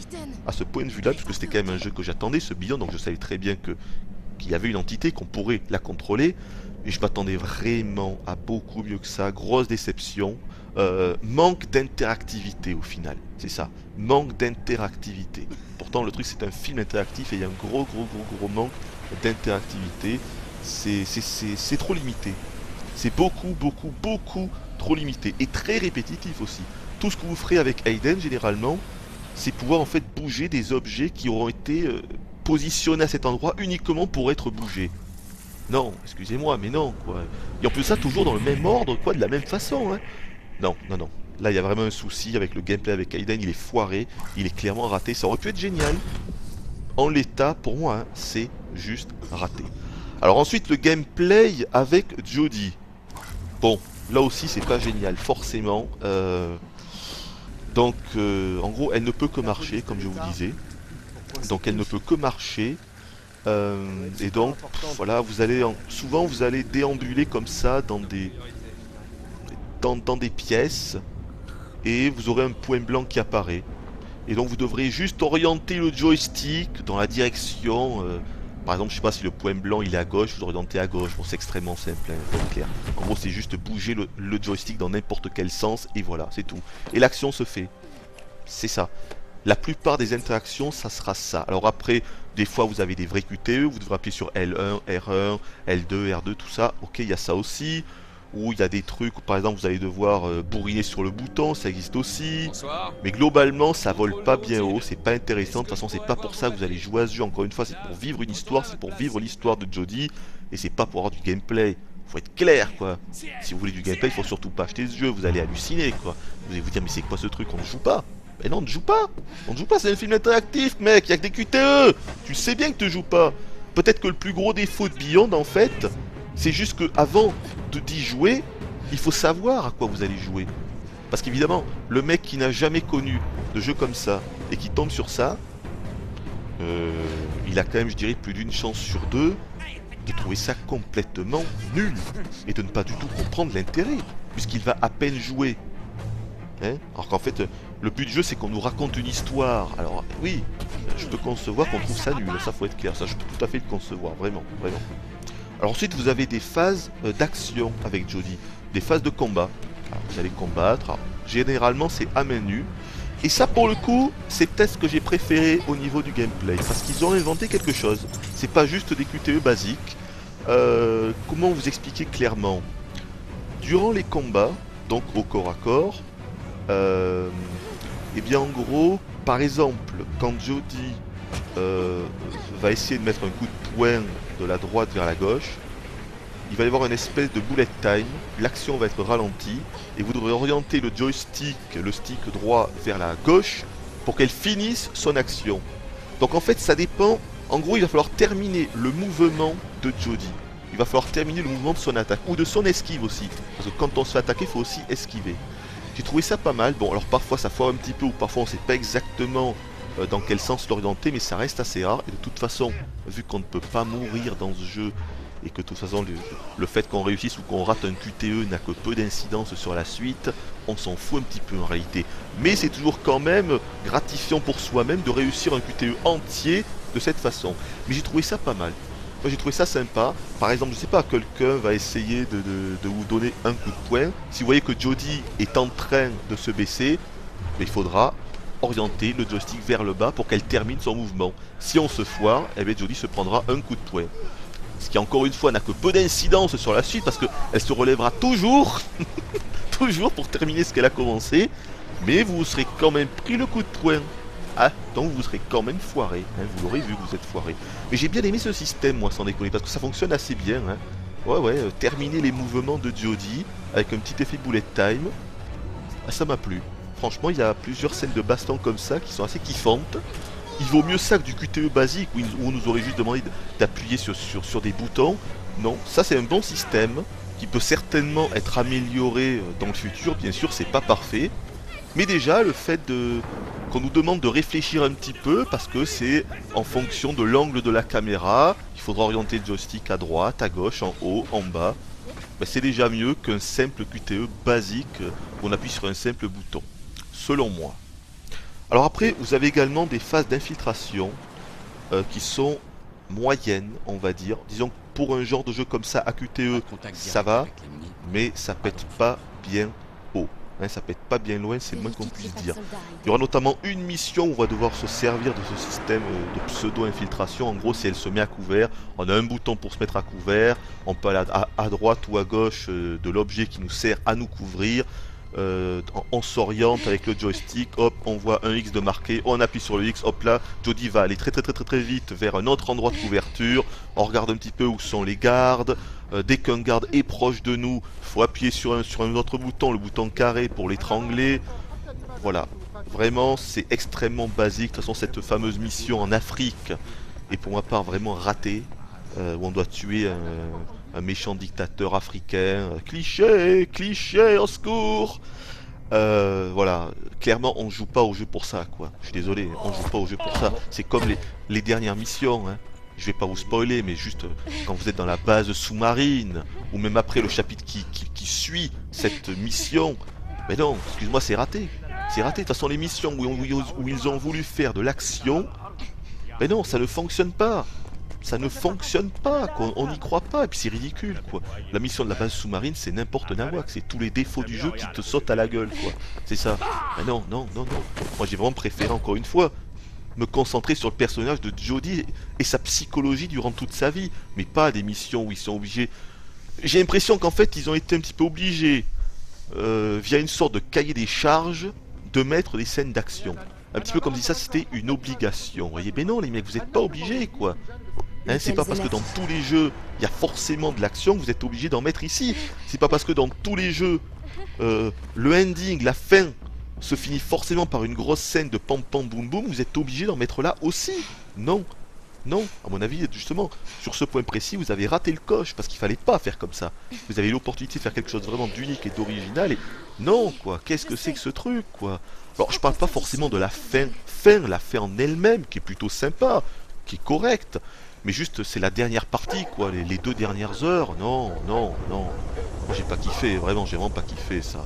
à ce point de vue-là, puisque c'était quand même un jeu que j'attendais, ce Beyond, donc je savais très bien qu'il y avait une entité, qu'on pourrait la contrôler. Et je m'attendais vraiment à beaucoup mieux que ça. Grosse déception. Manque d'interactivité au final. C'est ça. Manque d'interactivité. Pourtant, le truc, c'est un film interactif et il y a un gros manque d'interactivité. C'est trop limité. C'est beaucoup trop limité. Et très répétitif aussi. Tout ce que vous ferez avec Hayden, généralement, c'est pouvoir en fait bouger des objets qui auront été positionnés à cet endroit uniquement pour être bougés. Non, excusez-moi, mais non, quoi. Et en plus ça, toujours dans le même ordre, quoi, de la même façon, hein. Non. Là, il y a vraiment un souci avec le gameplay avec Hayden, il est foiré, il est clairement raté. Ça aurait pu être génial. En l'état, pour moi, hein, c'est juste raté. Alors ensuite, le gameplay avec Jodie. Bon, là aussi, c'est pas génial, forcément. Donc, en gros, elle ne peut que marcher, comme je vous disais. Donc, elle ne peut que marcher. Et donc, voilà, souvent vous allez déambuler comme ça dans des pièces. Et vous aurez un point blanc qui apparaît. Et donc, vous devrez juste orienter le joystick dans la direction... par exemple, je sais pas si le point blanc il est à gauche, vous orientez à gauche. Bon, c'est extrêmement simple, hein, clair. En gros, c'est juste bouger le joystick dans n'importe quel sens et voilà, c'est tout. Et l'action se fait. C'est ça. La plupart des interactions, ça sera ça. Alors après, des fois, vous avez des vrais QTE, vous devrez appuyer sur L1, R1, L2, R2, tout ça. Ok, il y a ça aussi. Ou il y a des trucs où, par exemple, vous allez devoir bourriner sur le bouton, ça existe aussi. Bonsoir. Mais globalement, ça vole pas bien haut, c'est pas intéressant. De toute façon, c'est pas pour ça que vous allez jouer à ce jeu. Encore une fois, c'est pour vivre une histoire, c'est pour vivre l'histoire de Jodie. Et c'est pas pour avoir du gameplay. Faut être clair, quoi. Si vous voulez du gameplay, il faut surtout pas acheter ce jeu, vous allez halluciner, quoi. Vous allez vous dire, mais c'est quoi ce truc, on ne joue pas? Mais non, on ne joue pas. On ne joue pas, c'est un film interactif, mec, il y a que des QTE. Tu sais bien que tu joues pas. Peut-être que le plus gros défaut de Beyond, en fait, c'est juste que avant d'y jouer, il faut savoir à quoi vous allez jouer. Parce qu'évidemment, le mec qui n'a jamais connu de jeu comme ça et qui tombe sur ça, il a quand même, je dirais, plus d'une chance sur deux de trouver ça complètement nul et de ne pas du tout comprendre l'intérêt, puisqu'il va à peine jouer. Hein, alors qu'en fait, le but du jeu, c'est qu'on nous raconte une histoire. Alors oui, je peux concevoir qu'on trouve ça nul, ça faut être clair, ça je peux tout à fait le concevoir, vraiment. Alors ensuite, vous avez des phases d'action avec Jodie, des phases de combat. Alors, vous allez combattre, alors, généralement c'est à main nue. Et ça, pour le coup, c'est peut-être ce que j'ai préféré au niveau du gameplay, parce qu'ils ont inventé quelque chose. C'est pas juste des QTE basiques. Comment vous expliquer clairement? Durant les combats, donc au corps à corps, et bien en gros, par exemple, quand Jodie va essayer de mettre un coup de poing de la droite vers la gauche, il va y avoir une espèce de bullet time, l'action va être ralentie, et vous devrez orienter le joystick, le stick droit vers la gauche, pour qu'elle finisse son action. Donc en fait ça dépend, en gros il va falloir terminer le mouvement de Jodie. Il va falloir terminer le mouvement de son attaque, ou de son esquive aussi, parce que quand on se fait attaquer, il faut aussi esquiver. J'ai trouvé ça pas mal, bon alors parfois ça foire un petit peu, ou parfois on sait pas exactement dans quel sens l'orienter, mais ça reste assez rare, et de toute façon, vu qu'on ne peut pas mourir dans ce jeu, et que de toute façon le fait qu'on réussisse ou qu'on rate un QTE n'a que peu d'incidence sur la suite, on s'en fout un petit peu en réalité. Mais c'est toujours quand même gratifiant pour soi-même de réussir un QTE entier de cette façon. Mais j'ai trouvé ça pas mal. Moi j'ai trouvé ça sympa. Par exemple, je sais pas, quelqu'un va essayer de vous donner un coup de poing. Si vous voyez que Jodie est en train de se baisser, il faudra orienter le joystick vers le bas pour qu'elle termine son mouvement. Si on se foire, eh bien Jodie se prendra un coup de poing. Ce qui encore une fois n'a que peu d'incidence sur la suite parce qu'elle se relèvera toujours, toujours pour terminer ce qu'elle a commencé, mais vous serez quand même pris le coup de poing. Ah, donc vous serez quand même foiré, hein, vous l'aurez vu que vous êtes foiré. Mais j'ai bien aimé ce système, moi, sans déconner, parce que ça fonctionne assez bien. Hein. Ouais, terminer les mouvements de Jodie avec un petit effet bullet time, ça m'a plu. Franchement, il y a plusieurs scènes de baston comme ça qui sont assez kiffantes. Il vaut mieux ça que du QTE basique où on nous aurait juste demandé d'appuyer sur des boutons. Non, ça c'est un bon système qui peut certainement être amélioré dans le futur. Bien sûr, c'est pas parfait. Mais déjà, le fait qu'on nous demande de réfléchir un petit peu, parce que c'est en fonction de l'angle de la caméra, il faudra orienter le joystick à droite, à gauche, en haut, en bas. Ben, c'est déjà mieux qu'un simple QTE basique où on appuie sur un simple bouton, selon moi. Alors après, vous avez également des phases d'infiltration qui sont moyennes, on va dire. Disons que pour un genre de jeu comme ça, à QTE, ça va, mais ça pète pas bien haut. Hein, ça pète pas bien loin, c'est le moins qu'on puisse dire. Il y aura notamment une mission où on va devoir se servir de ce système de pseudo-infiltration. En gros, si elle se met à couvert, on a un bouton pour se mettre à couvert. On peut aller à droite ou à gauche de l'objet qui nous sert à nous couvrir. On s'oriente avec le joystick, hop, on voit un X de marqué, on appuie sur le X, hop là, Jodie va aller très vite vers un autre endroit de couverture, on regarde un petit peu où sont les gardes, dès qu'un garde est proche de nous, il faut appuyer sur un autre bouton, le bouton carré pour l'étrangler, voilà, vraiment c'est extrêmement basique. De toute façon cette fameuse mission en Afrique est pour ma part vraiment ratée, où on doit tuer un méchant dictateur africain, cliché, au secours. Voilà, clairement on joue pas au jeu pour ça, quoi. Je suis désolé, on joue pas au jeu pour ça. C'est comme les dernières missions, hein. Je vais pas vous spoiler, mais juste quand vous êtes dans la base sous-marine, ou même après le chapitre qui suit cette mission, mais non, excuse-moi, c'est raté. C'est raté. De toute façon, les missions où ils ont voulu faire de l'action, mais non, ça ne fonctionne pas. Ça ne fonctionne pas, quoi. On n'y croit pas, et puis c'est ridicule, quoi. La mission de la base sous-marine, c'est n'importe quoi, c'est tous les défauts du jeu qui te sautent à la gueule, quoi. C'est ça. Mais non. Moi, j'ai vraiment préféré, encore une fois, me concentrer sur le personnage de Jodie et sa psychologie durant toute sa vie, mais pas des missions où ils sont obligés... J'ai l'impression qu'en fait, ils ont été un petit peu obligés, via une sorte de cahier des charges, de mettre des scènes d'action. Un petit peu comme si ça, c'était une obligation, vous voyez. Mais non, les mecs, vous n'êtes pas obligés, quoi. Hein, c'est pas parce que dans tous les jeux il y a forcément de l'action que vous êtes obligé d'en mettre ici. C'est pas parce que dans tous les jeux le ending, la fin se finit forcément par une grosse scène de pam pam boum boum, vous êtes obligé d'en mettre là aussi. Non, à mon avis, justement, sur ce point précis, vous avez raté le coche parce qu'il fallait pas faire comme ça. Vous avez l'opportunité de faire quelque chose vraiment d'unique et d'original et non, quoi. Qu'est-ce que c'est que ce truc, quoi. Alors je parle pas forcément de la fin, la fin en elle-même qui est plutôt sympa, qui est correcte. Mais juste, c'est la dernière partie, quoi, les 2 dernières heures. Non. Moi, j'ai pas kiffé, vraiment, j'ai vraiment pas kiffé ça.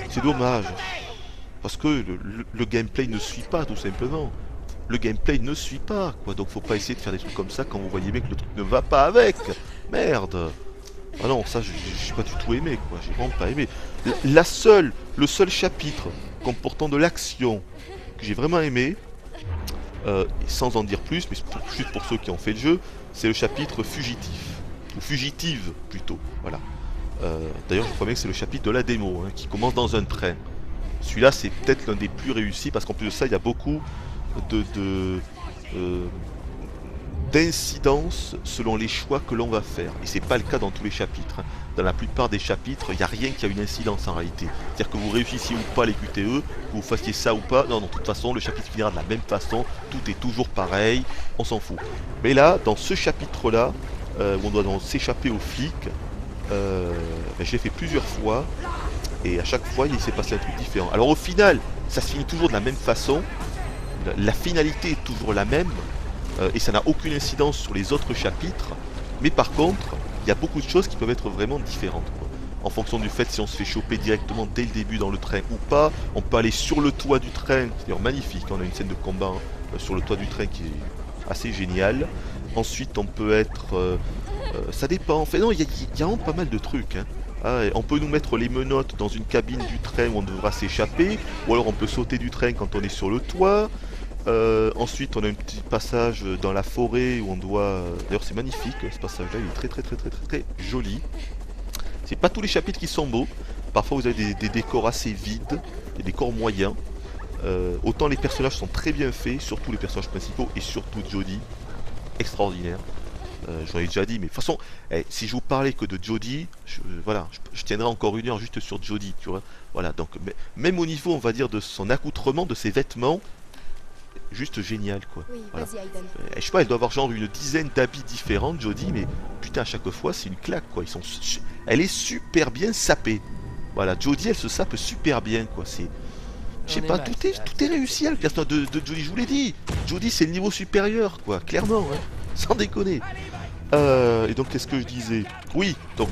C'est dommage. Parce que le gameplay ne suit pas, tout simplement. Le gameplay ne suit pas, quoi. Donc, faut pas essayer de faire des trucs comme ça quand vous voyez bien que le truc ne va pas avec. Merde. Ah non, ça, j'ai pas du tout aimé, quoi. J'ai vraiment pas aimé. Le seul chapitre comportant de l'action que j'ai vraiment aimé, sans en dire plus, mais juste pour ceux qui ont fait le jeu, c'est le chapitre fugitif, ou fugitive plutôt, voilà. D'ailleurs je crois bien que c'est le chapitre de la démo, hein, qui commence dans un train. Celui-là c'est peut-être l'un des plus réussis, parce qu'en plus de ça il y a beaucoup d'incidence selon les choix que l'on va faire. Et c'est pas le cas dans tous les chapitres. Hein. Dans la plupart des chapitres, il n'y a rien qui a une incidence en réalité. C'est-à-dire que vous réussissiez ou pas les QTE, que vous fassiez ça ou pas, non, de toute façon, le chapitre finira de la même façon, tout est toujours pareil, on s'en fout. Mais là, dans ce chapitre-là, où on doit donc s'échapper aux flics, je l'ai fait plusieurs fois, et à chaque fois, il s'est passé un truc différent. Alors au final, ça se finit toujours de la même façon, la finalité est toujours la même, et ça n'a aucune incidence sur les autres chapitres, mais par contre, il y a beaucoup de choses qui peuvent être vraiment différentes, quoi. En fonction du fait si on se fait choper directement dès le début dans le train ou pas, on peut aller sur le toit du train, c'est d'ailleurs magnifique, on a une scène de combat sur le toit du train qui est assez géniale. Ensuite on peut être... ça dépend, en fait non, il y a vraiment pas mal de trucs, hein. Ah, on peut nous mettre les menottes dans une cabine du train où on devra s'échapper, ou alors on peut sauter du train quand on est sur le toit. Ensuite on a un petit passage dans la forêt où on doit... D'ailleurs c'est magnifique ce passage là, il est très joli. C'est pas tous les chapitres qui sont beaux, parfois vous avez des décors assez vides, des décors moyens. Autant les personnages sont très bien faits, surtout les personnages principaux et surtout Jodie, extraordinaire. J'en ai déjà dit, mais de toute façon, si je vous parlais que de Jodie, voilà, je tiendrai encore 1 heure juste sur Jodie, tu vois. Voilà, donc même au niveau, on va dire, de son accoutrement, de ses vêtements, juste génial, quoi. Oui, Voilà. vas-y, Aiden. Je sais pas, elle doit avoir genre une dizaine d'habits différents, Jodie, mais putain, à chaque fois, c'est une claque, quoi. Elle est super bien sapée. Voilà, Jodie, elle se sape super bien, quoi. C'est... Je sais pas, tout est réussi avec le personnage de Jodie, je vous l'ai dit. Jodie, c'est le niveau supérieur, quoi, clairement, hein. Sans déconner. Et donc, qu'est-ce que je disais? Oui, donc,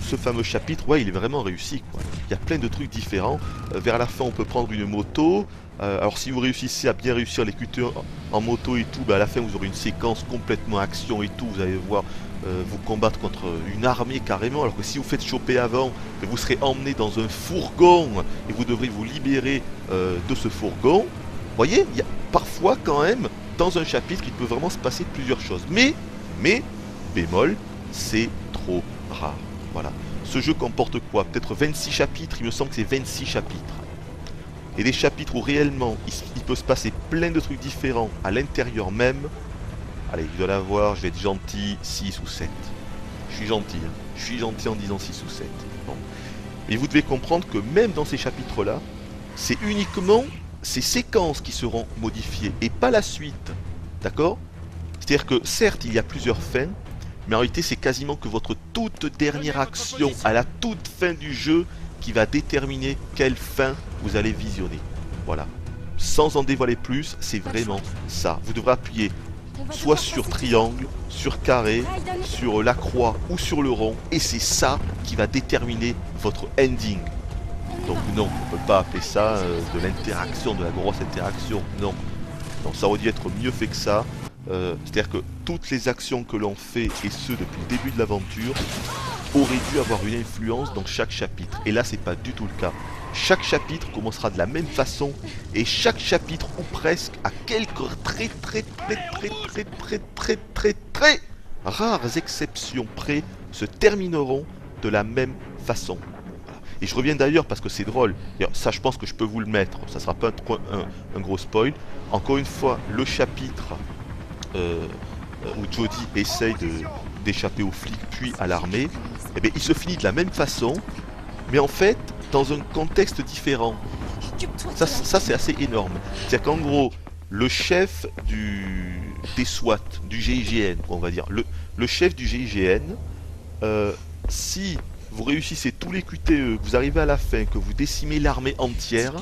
ce fameux chapitre, ouais, il est vraiment réussi, quoi. Il y a plein de trucs différents. Vers la fin, on peut prendre une moto. Alors, si vous réussissez à bien réussir les QTE en moto et tout, bah, à la fin, vous aurez une séquence complètement action et tout. Vous allez voir vous combattre contre une armée carrément. Alors que si vous faites choper avant, vous serez emmené dans un fourgon et vous devrez vous libérer de ce fourgon. Vous voyez, il y a parfois quand même, dans un chapitre, il peut vraiment se passer plusieurs choses. Mais, bémol, c'est trop rare. Voilà. Ce jeu comporte quoi? Peut-être 26 chapitres, il me semble que c'est 26 chapitres. Et des chapitres où réellement il peut se passer plein de trucs différents à l'intérieur même. Allez, je dois l'avoir, je vais être gentil, 6 ou 7. Je suis gentil, hein. Je suis gentil en disant 6 ou 7. Bon. Mais vous devez comprendre que même dans ces chapitres-là, c'est uniquement ces séquences qui seront modifiées et pas la suite. D'accord? C'est-à-dire que certes, il y a plusieurs fins, mais en réalité, c'est quasiment que votre toute dernière action à la toute fin du jeu qui va déterminer quelle fin vous allez visionner. Voilà. Sans en dévoiler plus, c'est vraiment ça. Vous devrez appuyer soit sur triangle, sur carré, sur la croix ou sur le rond, et c'est ça qui va déterminer votre ending. Donc non, on ne peut pas appeler ça de l'interaction, de la grosse interaction, non. Non, ça aurait dû être mieux fait que ça. C'est-à-dire que toutes les actions que l'on fait, et ce depuis le début de l'aventure, auraient dû avoir une influence dans chaque chapitre. Et là, c'est pas du tout le cas. Chaque chapitre commencera de la même façon, et chaque chapitre, ou presque, à quelques très rares exceptions près, se termineront de la même façon. Et je reviens d'ailleurs parce que c'est drôle. Ça, je pense que je peux vous le mettre. Ça sera pas un gros spoil. Encore une fois, le chapitre où Jodie essaye d'échapper aux flics puis à l'armée, eh bien, il se finit de la même façon, mais en fait, dans un contexte différent. Ça c'est assez énorme. C'est-à-dire qu'en gros, le chef des SWAT, du GIGN, on va dire, le chef du GIGN, si vous réussissez tous les QTE, que vous arrivez à la fin, que vous décimez l'armée entière,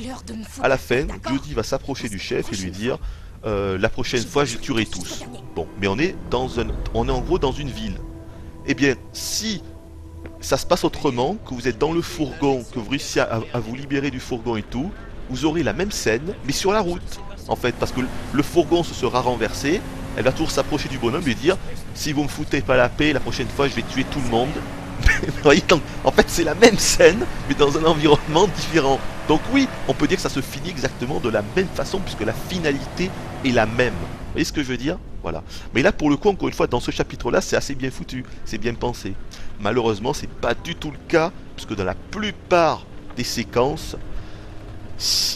à la fin, Jodie va s'approcher du chef et lui dire la prochaine fois, je tuerai tous. Bon, mais on est en gros dans une ville. Eh bien, si ça se passe autrement, que vous êtes dans le fourgon, que vous réussissez à vous libérer du fourgon et tout, vous aurez la même scène, mais sur la route, en fait, parce que le fourgon se sera renversé, elle va toujours s'approcher du bonhomme et dire si vous me foutez pas la paix, la prochaine fois, je vais tuer tout le monde. Vous voyez, donc, en fait, c'est la même scène, mais dans un environnement différent. Donc oui, on peut dire que ça se finit exactement de la même façon, puisque la finalité est la même. Vous voyez ce que je veux dire? Voilà. Mais là, pour le coup, encore une fois, dans ce chapitre-là, c'est assez bien foutu, c'est bien pensé. Malheureusement, c'est pas du tout le cas, puisque dans la plupart des séquences,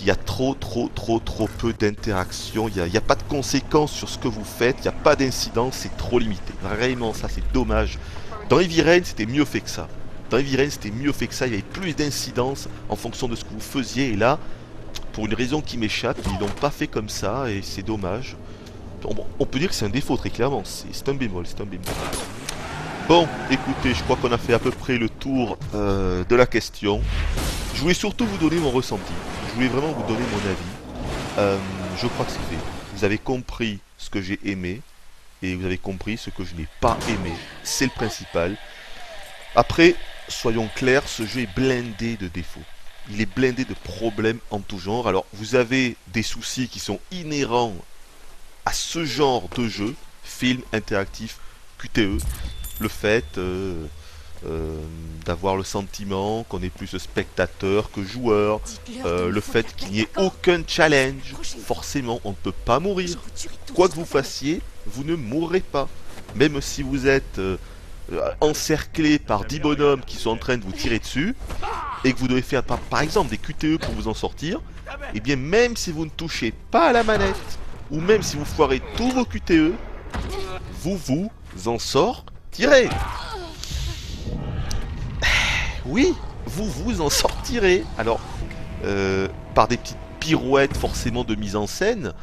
il y a trop peu d'interactions, il n'y a pas de conséquences sur ce que vous faites, il n'y a pas d'incidence, c'est trop limité. Vraiment, ça, c'est dommage. Dans Heavy Rain, c'était mieux fait que ça. Dans Heavy Rain, c'était mieux fait que ça, il y avait plus d'incidence en fonction de ce que vous faisiez, et là, pour une raison qui m'échappe, ils l'ont pas fait comme ça, et c'est dommage. On peut dire que c'est un défaut, très clairement, c'est un bémol, c'est un bémol. Bon, écoutez, je crois qu'on a fait à peu près le tour de la question. Je voulais surtout vous donner mon ressenti, je voulais vraiment vous donner mon avis. Je crois que c'est fait. Vous avez compris ce que j'ai aimé, et vous avez compris ce que je n'ai pas aimé, c'est le principal. Après, soyons clairs, ce jeu est blindé de défauts. Il est blindé de problèmes en tout genre. Alors, vous avez des soucis qui sont inhérents à ce genre de jeu, film interactif QTE. Le fait d'avoir le sentiment qu'on est plus spectateur que joueur. Le fait qu'il n'y ait aucun challenge. Forcément, on ne peut pas mourir. Quoi que vous fassiez, vous ne mourrez pas. Même si vous êtes encerclé par 10 bonhommes qui sont en train de vous tirer dessus, et que vous devez faire par exemple des QTE pour vous en sortir, et bien même si vous ne touchez pas à la manette, ou même si vous foirez tous vos QTE, vous vous en sortirez. Oui, vous vous en sortirez. Alors, par des petites pirouettes forcément de mise en scène.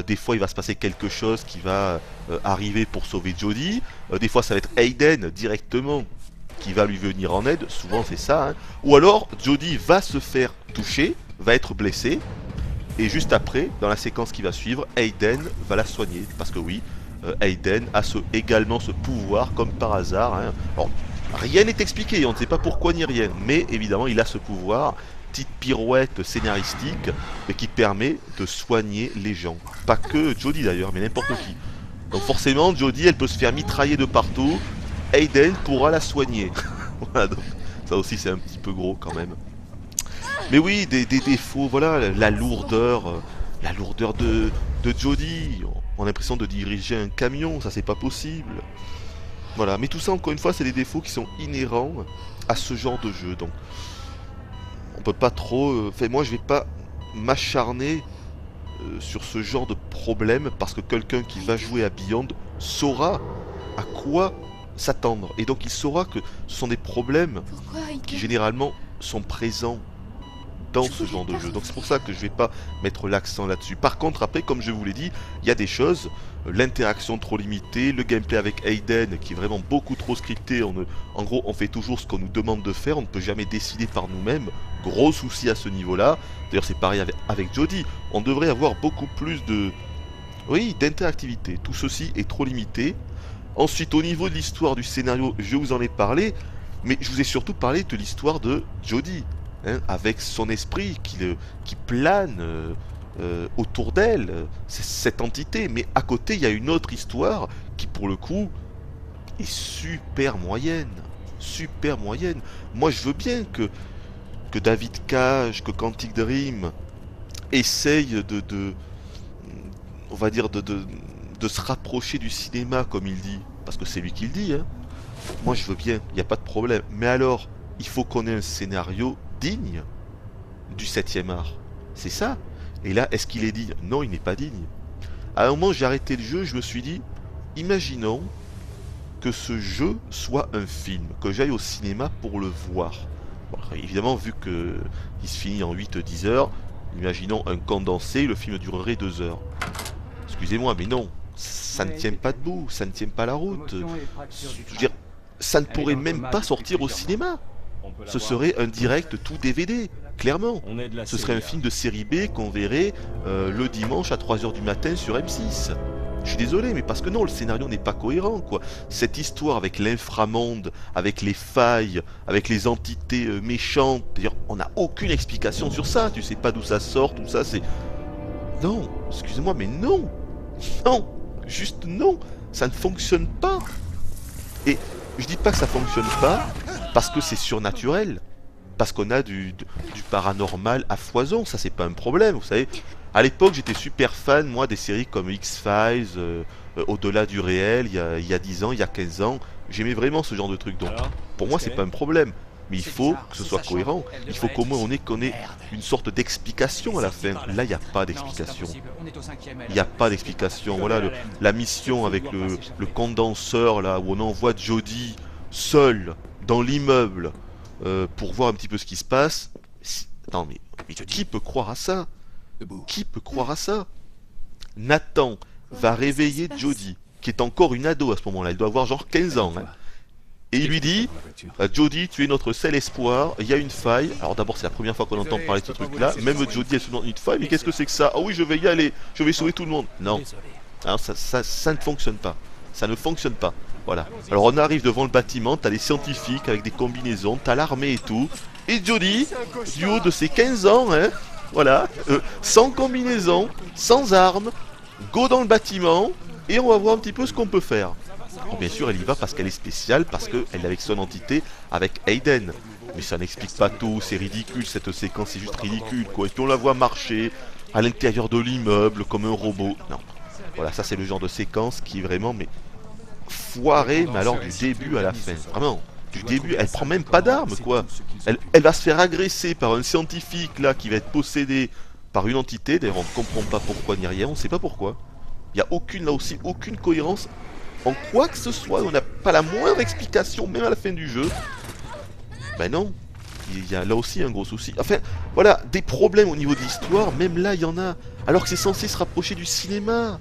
Des fois il va se passer quelque chose qui va arriver pour sauver Jodie. Des fois ça va être Aiden directement qui va lui venir en aide. Souvent c'est ça. Hein. Ou alors Jodie va se faire toucher, va être blessée. Et juste après, dans la séquence qui va suivre, Aiden va la soigner. Parce que oui, Aiden a également ce pouvoir comme par hasard. Hein. Alors, rien n'est expliqué, on ne sait pas pourquoi ni rien. Mais évidemment il a ce pouvoir. Petite pirouette scénaristique qui permet de soigner les gens. Pas que Jodie d'ailleurs, mais n'importe qui. Donc forcément, Jodie, elle peut se faire mitrailler de partout. Aiden pourra la soigner. Voilà, donc ça aussi c'est un petit peu gros quand même. Mais oui, des défauts, voilà, la lourdeur de Jodie. On a l'impression de diriger un camion, ça c'est pas possible. Voilà, mais tout ça encore une fois, c'est des défauts qui sont inhérents à ce genre de jeu. Donc on peut pas trop... Enfin, moi je vais pas m'acharner sur ce genre de problème parce que quelqu'un qui va jouer à Beyond saura à quoi s'attendre. Et donc il saura que ce sont des problèmes qui généralement sont présents dans ce genre de jeu. Donc c'est pour ça que je vais pas mettre l'accent là-dessus. Par contre après, comme je vous l'ai dit, il y a des choses, l'interaction trop limitée, le gameplay avec Aiden qui est vraiment beaucoup trop scripté. En gros on fait toujours ce qu'on nous demande de faire, on ne peut jamais décider par nous-mêmes. Gros souci à ce niveau-là. D'ailleurs c'est pareil avec Jodie. On devrait avoir beaucoup plus de... Oui, d'interactivité. Tout ceci est trop limité. Ensuite au niveau de l'histoire du scénario, je vous en ai parlé. Mais je vous ai surtout parlé de l'histoire de Jodie. Hein, avec son esprit qui plane autour d'elle, cette entité. Mais à côté, il y a une autre histoire qui, pour le coup, est super moyenne. Super moyenne. Moi, je veux bien que David Cage, que Quantic Dream essaye on va dire, de se rapprocher du cinéma, comme il dit. Parce que c'est lui qui le dit. Hein. Moi, je veux bien, il n'y a pas de problème. Mais alors, il faut qu'on ait un scénario digne du 7e art. C'est ça. Et là, est-ce qu'il est digne? Non, il n'est pas digne. À un moment, j'ai arrêté le jeu, je me suis dit, imaginons que ce jeu soit un film, que j'aille au cinéma pour le voir. Bon, évidemment, vu qu'il se finit en 8-10 heures, imaginons un condensé, le film durerait 2 heures. Excusez-moi, mais non, ça ne tient pas debout, ça ne tient pas la route. Je veux dire, ça ne pourrait même pas sortir au cinéma. Ce serait un direct tout DVD, clairement. Ce serait un film de série B qu'on verrait le dimanche à 3h du matin sur M6. Je suis désolé, mais parce que non, le scénario n'est pas cohérent, quoi. Cette histoire avec l'inframonde, avec les failles, avec les entités méchantes, on n'a aucune explication sur ça. Tu sais pas d'où ça sort, tout ça, c'est... Non, excusez-moi, mais non. Non, juste non. Ça ne fonctionne pas. Et je dis pas que ça fonctionne pas parce que c'est surnaturel, parce qu'on a du paranormal à foison, ça c'est pas un problème, vous savez. À l'époque j'étais super fan moi des séries comme X-Files, Au-delà du réel, il y a 10 ans, il y a 15 ans, j'aimais vraiment ce genre de truc, donc pour moi c'est pas un problème. Mais il faut que ce soit cohérent, il faut qu'au moins on ait une sorte d'explication à la fin. Là il n'y a pas d'explication. Il n'y a pas d'explication. Voilà la mission avec le condenseur là où on envoie Jodie seule dans l'immeuble pour voir un petit peu ce qui se passe. Attends, mais qui peut croire à ça? Qui peut croire à ça? Nathan va réveiller Jodie, qui est encore une ado à ce moment-là, elle doit avoir genre 15 ans. Hein. Et il lui dit, Jodie, tu es notre seul espoir, il y a une faille. Alors d'abord c'est la première fois qu'on entend parler de ce truc-là. Même Jodie elle se demande une faille, mais qu'est-ce que c'est que ça? Ah oui, je vais y aller, je vais sauver tout le monde. Non, alors, ça ne fonctionne pas. Ça ne fonctionne pas. Voilà. Alors on arrive devant le bâtiment, t'as des scientifiques avec des combinaisons, t'as l'armée et tout. Et Jodie, du haut de ses 15 ans, hein, voilà, sans combinaison, sans armes, go dans le bâtiment, et on va voir un petit peu ce qu'on peut faire. Alors, bien sûr elle y va parce qu'elle est spéciale, parce qu'elle est avec son entité, avec Aiden. Mais ça n'explique pas tout, c'est ridicule, cette séquence c'est juste ridicule, quoi. Et puis on la voit marcher à l'intérieur de l'immeuble comme un robot. Non, voilà, ça c'est le genre de séquence qui est vraiment, mais... foirée, mais alors du début à la fin. Vraiment, du début, elle prend même pas d'armes, quoi. Elle va se faire agresser par un scientifique, là, qui va être possédé par une entité. D'ailleurs, on ne comprend pas pourquoi ni rien, on ne sait pas pourquoi. Il n'y a aucune, là aussi, aucune cohérence en quoi que ce soit, on n'a pas la moindre explication, même à la fin du jeu. Ben non, il y a là aussi un gros souci. Enfin, voilà, des problèmes au niveau de l'histoire, même là il y en a, alors que c'est censé se rapprocher du cinéma.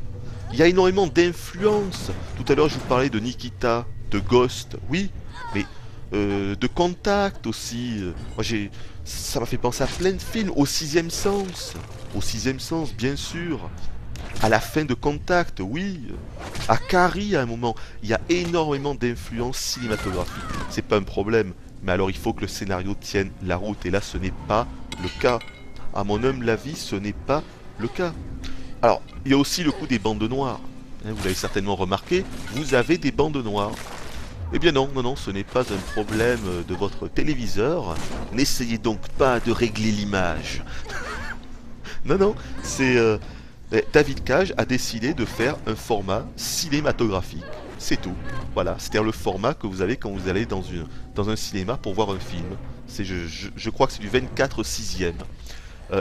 Il y a énormément d'influences. Tout à l'heure je vous parlais de Nikita, de Ghost, oui, mais de Contact aussi. Moi ça m'a fait penser à plein de films, au Sixième Sens, bien sûr. À la fin de Contact, oui. À Carrie à un moment. Il y a énormément d'influences cinématographiques. C'est pas un problème. Mais alors il faut que le scénario tienne la route. Et là ce n'est pas le cas. À mon humble avis, ce n'est pas le cas. Alors, il y a aussi le coup des bandes noires. Vous l'avez certainement remarqué, vous avez des bandes noires. Eh bien non, ce n'est pas un problème de votre téléviseur. N'essayez donc pas de régler l'image. Non, c'est... David Cage a décidé de faire un format cinématographique. C'est tout. Voilà, c'est-à-dire le format que vous avez quand vous allez dans un cinéma pour voir un film. Je crois que c'est du 24/6.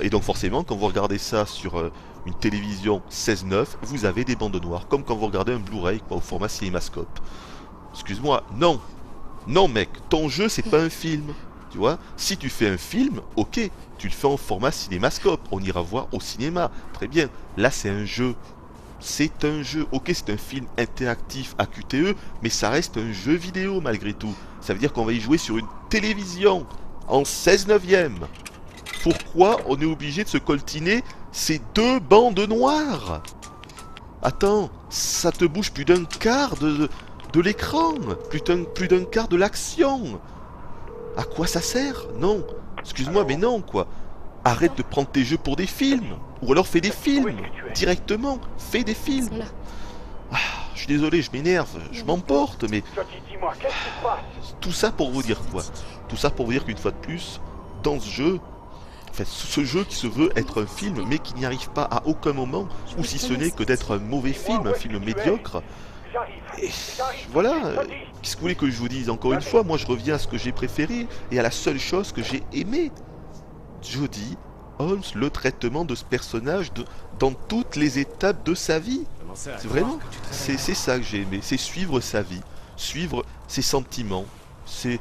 Et donc forcément, quand vous regardez ça sur une télévision 16:9, vous avez des bandes noires. Comme quand vous regardez un Blu-ray au format cinémascope. Excuse-moi, non. Non mec, ton jeu c'est pas un film. Tu vois, si tu fais un film, ok, tu le fais en format cinémascope, on ira voir au cinéma, très bien. Là c'est un jeu, ok, c'est un film interactif à QTE, mais ça reste un jeu vidéo malgré tout. Ça veut dire qu'on va y jouer sur une télévision, en 16/9. Pourquoi on est obligé de se coltiner ces deux bandes noires? Attends, ça te bouge plus d'un quart de l'écran, plus d'un quart de l'action. À quoi ça sert? Non. Excuse-moi, mais non, quoi. Arrête de prendre tes jeux pour des films. Ou alors fais des films. Directement. Fais des films. Ah, je suis désolé, je m'énerve. Je m'emporte, mais... Tout ça pour vous dire quoi? Tout ça pour vous dire qu'une fois de plus, dans ce jeu... En fait, ce jeu qui se veut être un film, mais qui n'y arrive pas à aucun moment, ou si ce n'est que d'être un mauvais film, un film médiocre... Et voilà, qu'est-ce que vous voulez que je vous dise? Encore une fois, moi je reviens à ce que j'ai préféré et à la seule chose que j'ai aimé. Jodie Holmes, le traitement de ce personnage dans toutes les étapes de sa vie. C'est vraiment, c'est ça que j'ai aimé, c'est suivre sa vie, suivre ses sentiments, c'est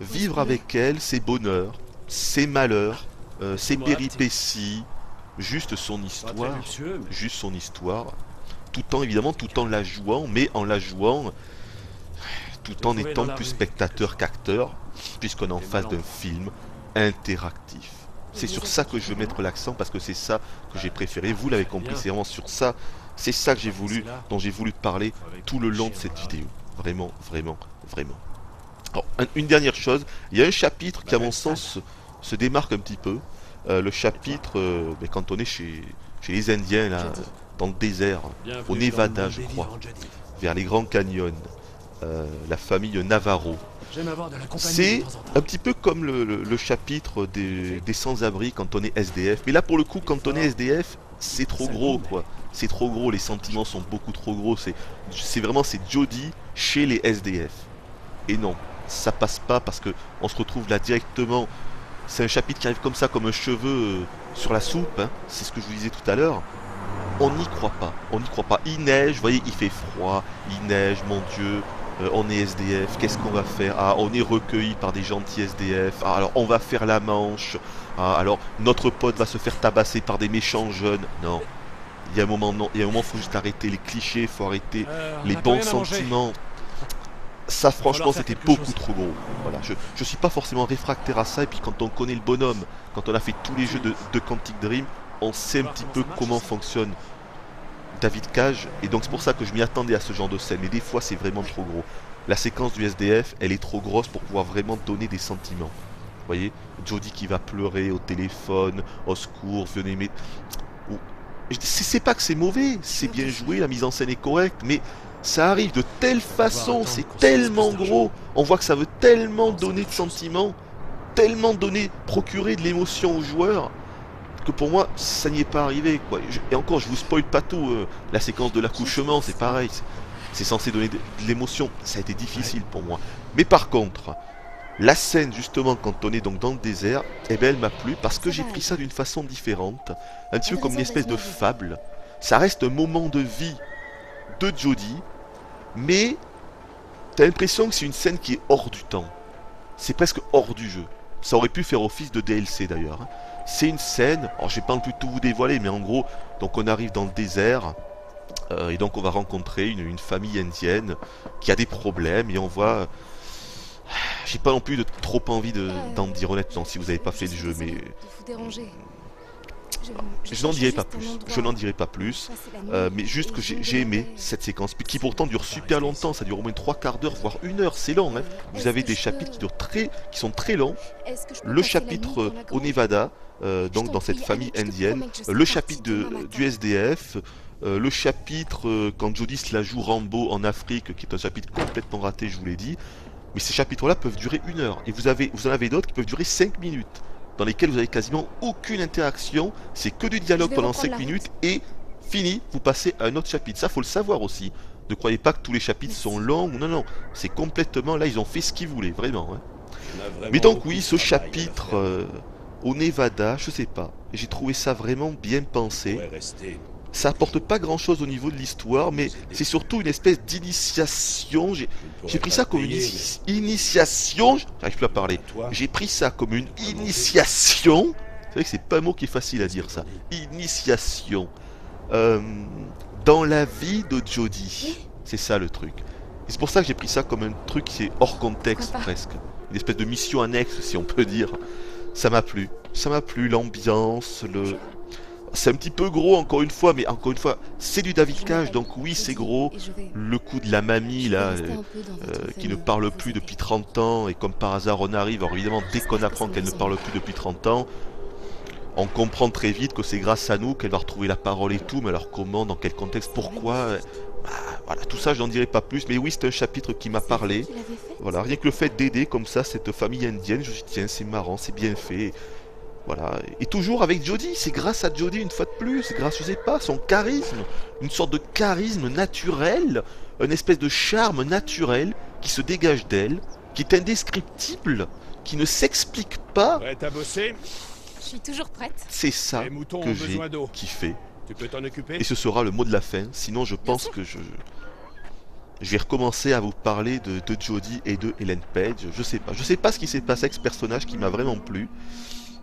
vivre avec elle, ses bonheurs, ses malheurs, ses péripéties, juste son histoire, tout en la jouant, mais en la jouant tout en étant plus spectateur qu'acteur, puisqu'on est en face d'un film interactif. C'est sur ça que je veux mettre l'accent, parce que c'est ça que j'ai préféré. Vous l'avez compris, c'est vraiment sur ça. C'est ça que j'ai voulu, dont j'ai voulu parler tout le long de cette vidéo. Vraiment. Alors, une dernière chose, il y a un chapitre qui, à mon sens, se démarque un petit peu. Le chapitre, quand on est chez les Indiens, là, dans le désert, au Nevada, je crois, vers les Grands Canyons, la famille Navarro. C'est un petit peu comme le chapitre des sans-abri quand on est SDF. Mais là, pour le coup, quand on est SDF, c'est trop gros, quoi. C'est trop gros, les sentiments sont beaucoup trop gros. C'est Jodie chez les SDF. Et non, ça passe pas parce que on se retrouve là directement. C'est un chapitre qui arrive comme ça, comme un cheveu sur la soupe, hein. C'est ce que je vous disais tout à l'heure. On n'y croit pas, il neige, vous voyez, il fait froid, il neige, mon Dieu, on est SDF, qu'est-ce qu'on va faire? Ah, on est recueilli par des gentils SDF, ah, alors on va faire la manche, ah, alors notre pote va se faire tabasser par des méchants jeunes. Non, il y a un moment, faut juste arrêter les clichés, faut arrêter les bons sentiments. Ça, franchement, c'était beaucoup trop gros. Voilà, je suis pas forcément réfractaire à ça, et puis quand on connaît le bonhomme, quand on a fait tous les jeux de Quantic Dream, on sait un petit peu comment fonctionne David Cage, et donc c'est pour ça que je m'y attendais à ce genre de scène, mais des fois c'est vraiment trop gros. La séquence du SDF, elle est trop grosse pour pouvoir vraiment donner des sentiments. Vous voyez, Jodie qui va pleurer au téléphone, au secours, venez m'aider. C'est pas que c'est mauvais, c'est bien joué, la mise en scène est correcte, mais ça arrive de telle façon, c'est tellement gros, on voit que ça veut tellement donner de sentiments, tellement procurer de l'émotion aux joueurs, que pour moi, ça n'y est pas arrivé, quoi. Et encore, je vous spoil pas tout, la séquence de l'accouchement, c'est pareil, c'est censé donner de l'émotion, ça a été difficile pour moi. Mais par contre, la scène justement quand on est donc dans le désert, eh ben elle m'a plu parce que j'ai pris ça d'une façon différente, un petit peu comme une espèce de fable. Ça reste un moment de vie de Jodie, mais t'as l'impression que c'est une scène qui est hors du temps. C'est presque hors du jeu. Ça aurait pu faire office de DLC d'ailleurs. Hein. C'est une scène, alors je vais pas non plus tout vous dévoiler, mais en gros, donc on arrive dans le désert, et donc on va rencontrer une famille indienne qui a des problèmes, et on voit... J'ai pas non plus de trop envie d'en dire honnêtement si vous avez pas fait le jeu, mais... Je n'en dirai pas plus, je n'en dirai pas plus, mais juste que j'ai aimé cette séquence, qui pourtant dure super longtemps, ça dure au moins 3/4 d'heure, voire 1 heure, c'est long, hein. Vous avez des chapitres qui sont très longs, le chapitre au Nevada, donc dans cette famille indienne, le chapitre du SDF, le chapitre quand Jodie se la joue Rambo en Afrique, qui est un chapitre complètement raté, je vous l'ai dit, mais ces chapitres-là peuvent durer 1 heure, et vous en avez d'autres qui peuvent durer 5 minutes. Dans lesquels vous avez quasiment aucune interaction, c'est que du dialogue pendant 5 minutes et fini, vous passez à un autre chapitre. Ça, faut le savoir aussi. Ne croyez pas que tous les chapitres sont longs, non, non, c'est complètement, là, ils ont fait ce qu'ils voulaient, vraiment. Hein. Mais donc oui, ce chapitre au Nevada, je sais pas, j'ai trouvé ça vraiment bien pensé. Ça apporte pas grand chose au niveau de l'histoire, mais c'est surtout une espèce d'initiation. J'ai pris ça comme une initiation. J'arrive plus à parler. J'ai pris ça comme une initiation. C'est vrai que c'est pas un mot qui est facile à dire ça. Initiation. Dans la vie de Jodie. C'est ça le truc. Et c'est pour ça que j'ai pris ça comme un truc qui est hors contexte presque. Une espèce de mission annexe, si on peut dire. Ça m'a plu. Ça m'a plu, l'ambiance, le... C'est un petit peu gros encore une fois, mais encore une fois, c'est du David Cage, donc oui c'est gros. Le coup de la mamie là, qui ne parle plus depuis 30 ans, et comme par hasard on arrive, alors évidemment dès qu'on apprend qu'elle ne parle plus depuis 30 ans, on comprend très vite que c'est grâce à nous qu'elle va retrouver la parole et tout, mais alors comment, dans quel contexte, pourquoi, voilà, tout ça j'en dirai pas plus, mais oui c'est un chapitre qui m'a parlé. Voilà, rien que le fait d'aider comme ça cette famille indienne, je me dis tiens c'est marrant, c'est bien fait. Voilà, et toujours avec Jodie, c'est grâce à Jodie une fois de plus, c'est grâce, je sais pas, son charisme, une sorte de charisme naturel, une espèce de charme naturel qui se dégage d'elle, qui est indescriptible, qui ne s'explique pas. Prête à bosser? Je suis toujours prête. C'est ça Les moutons que ont j'ai besoin d'eau. kiffé, Tu peux t'en occuper? et ce sera le mot de la fin, sinon je pense que je vais recommencer à vous parler de Jodie et de Ellen Page, je sais pas ce qui s'est passé avec ce personnage qui m'a vraiment plu.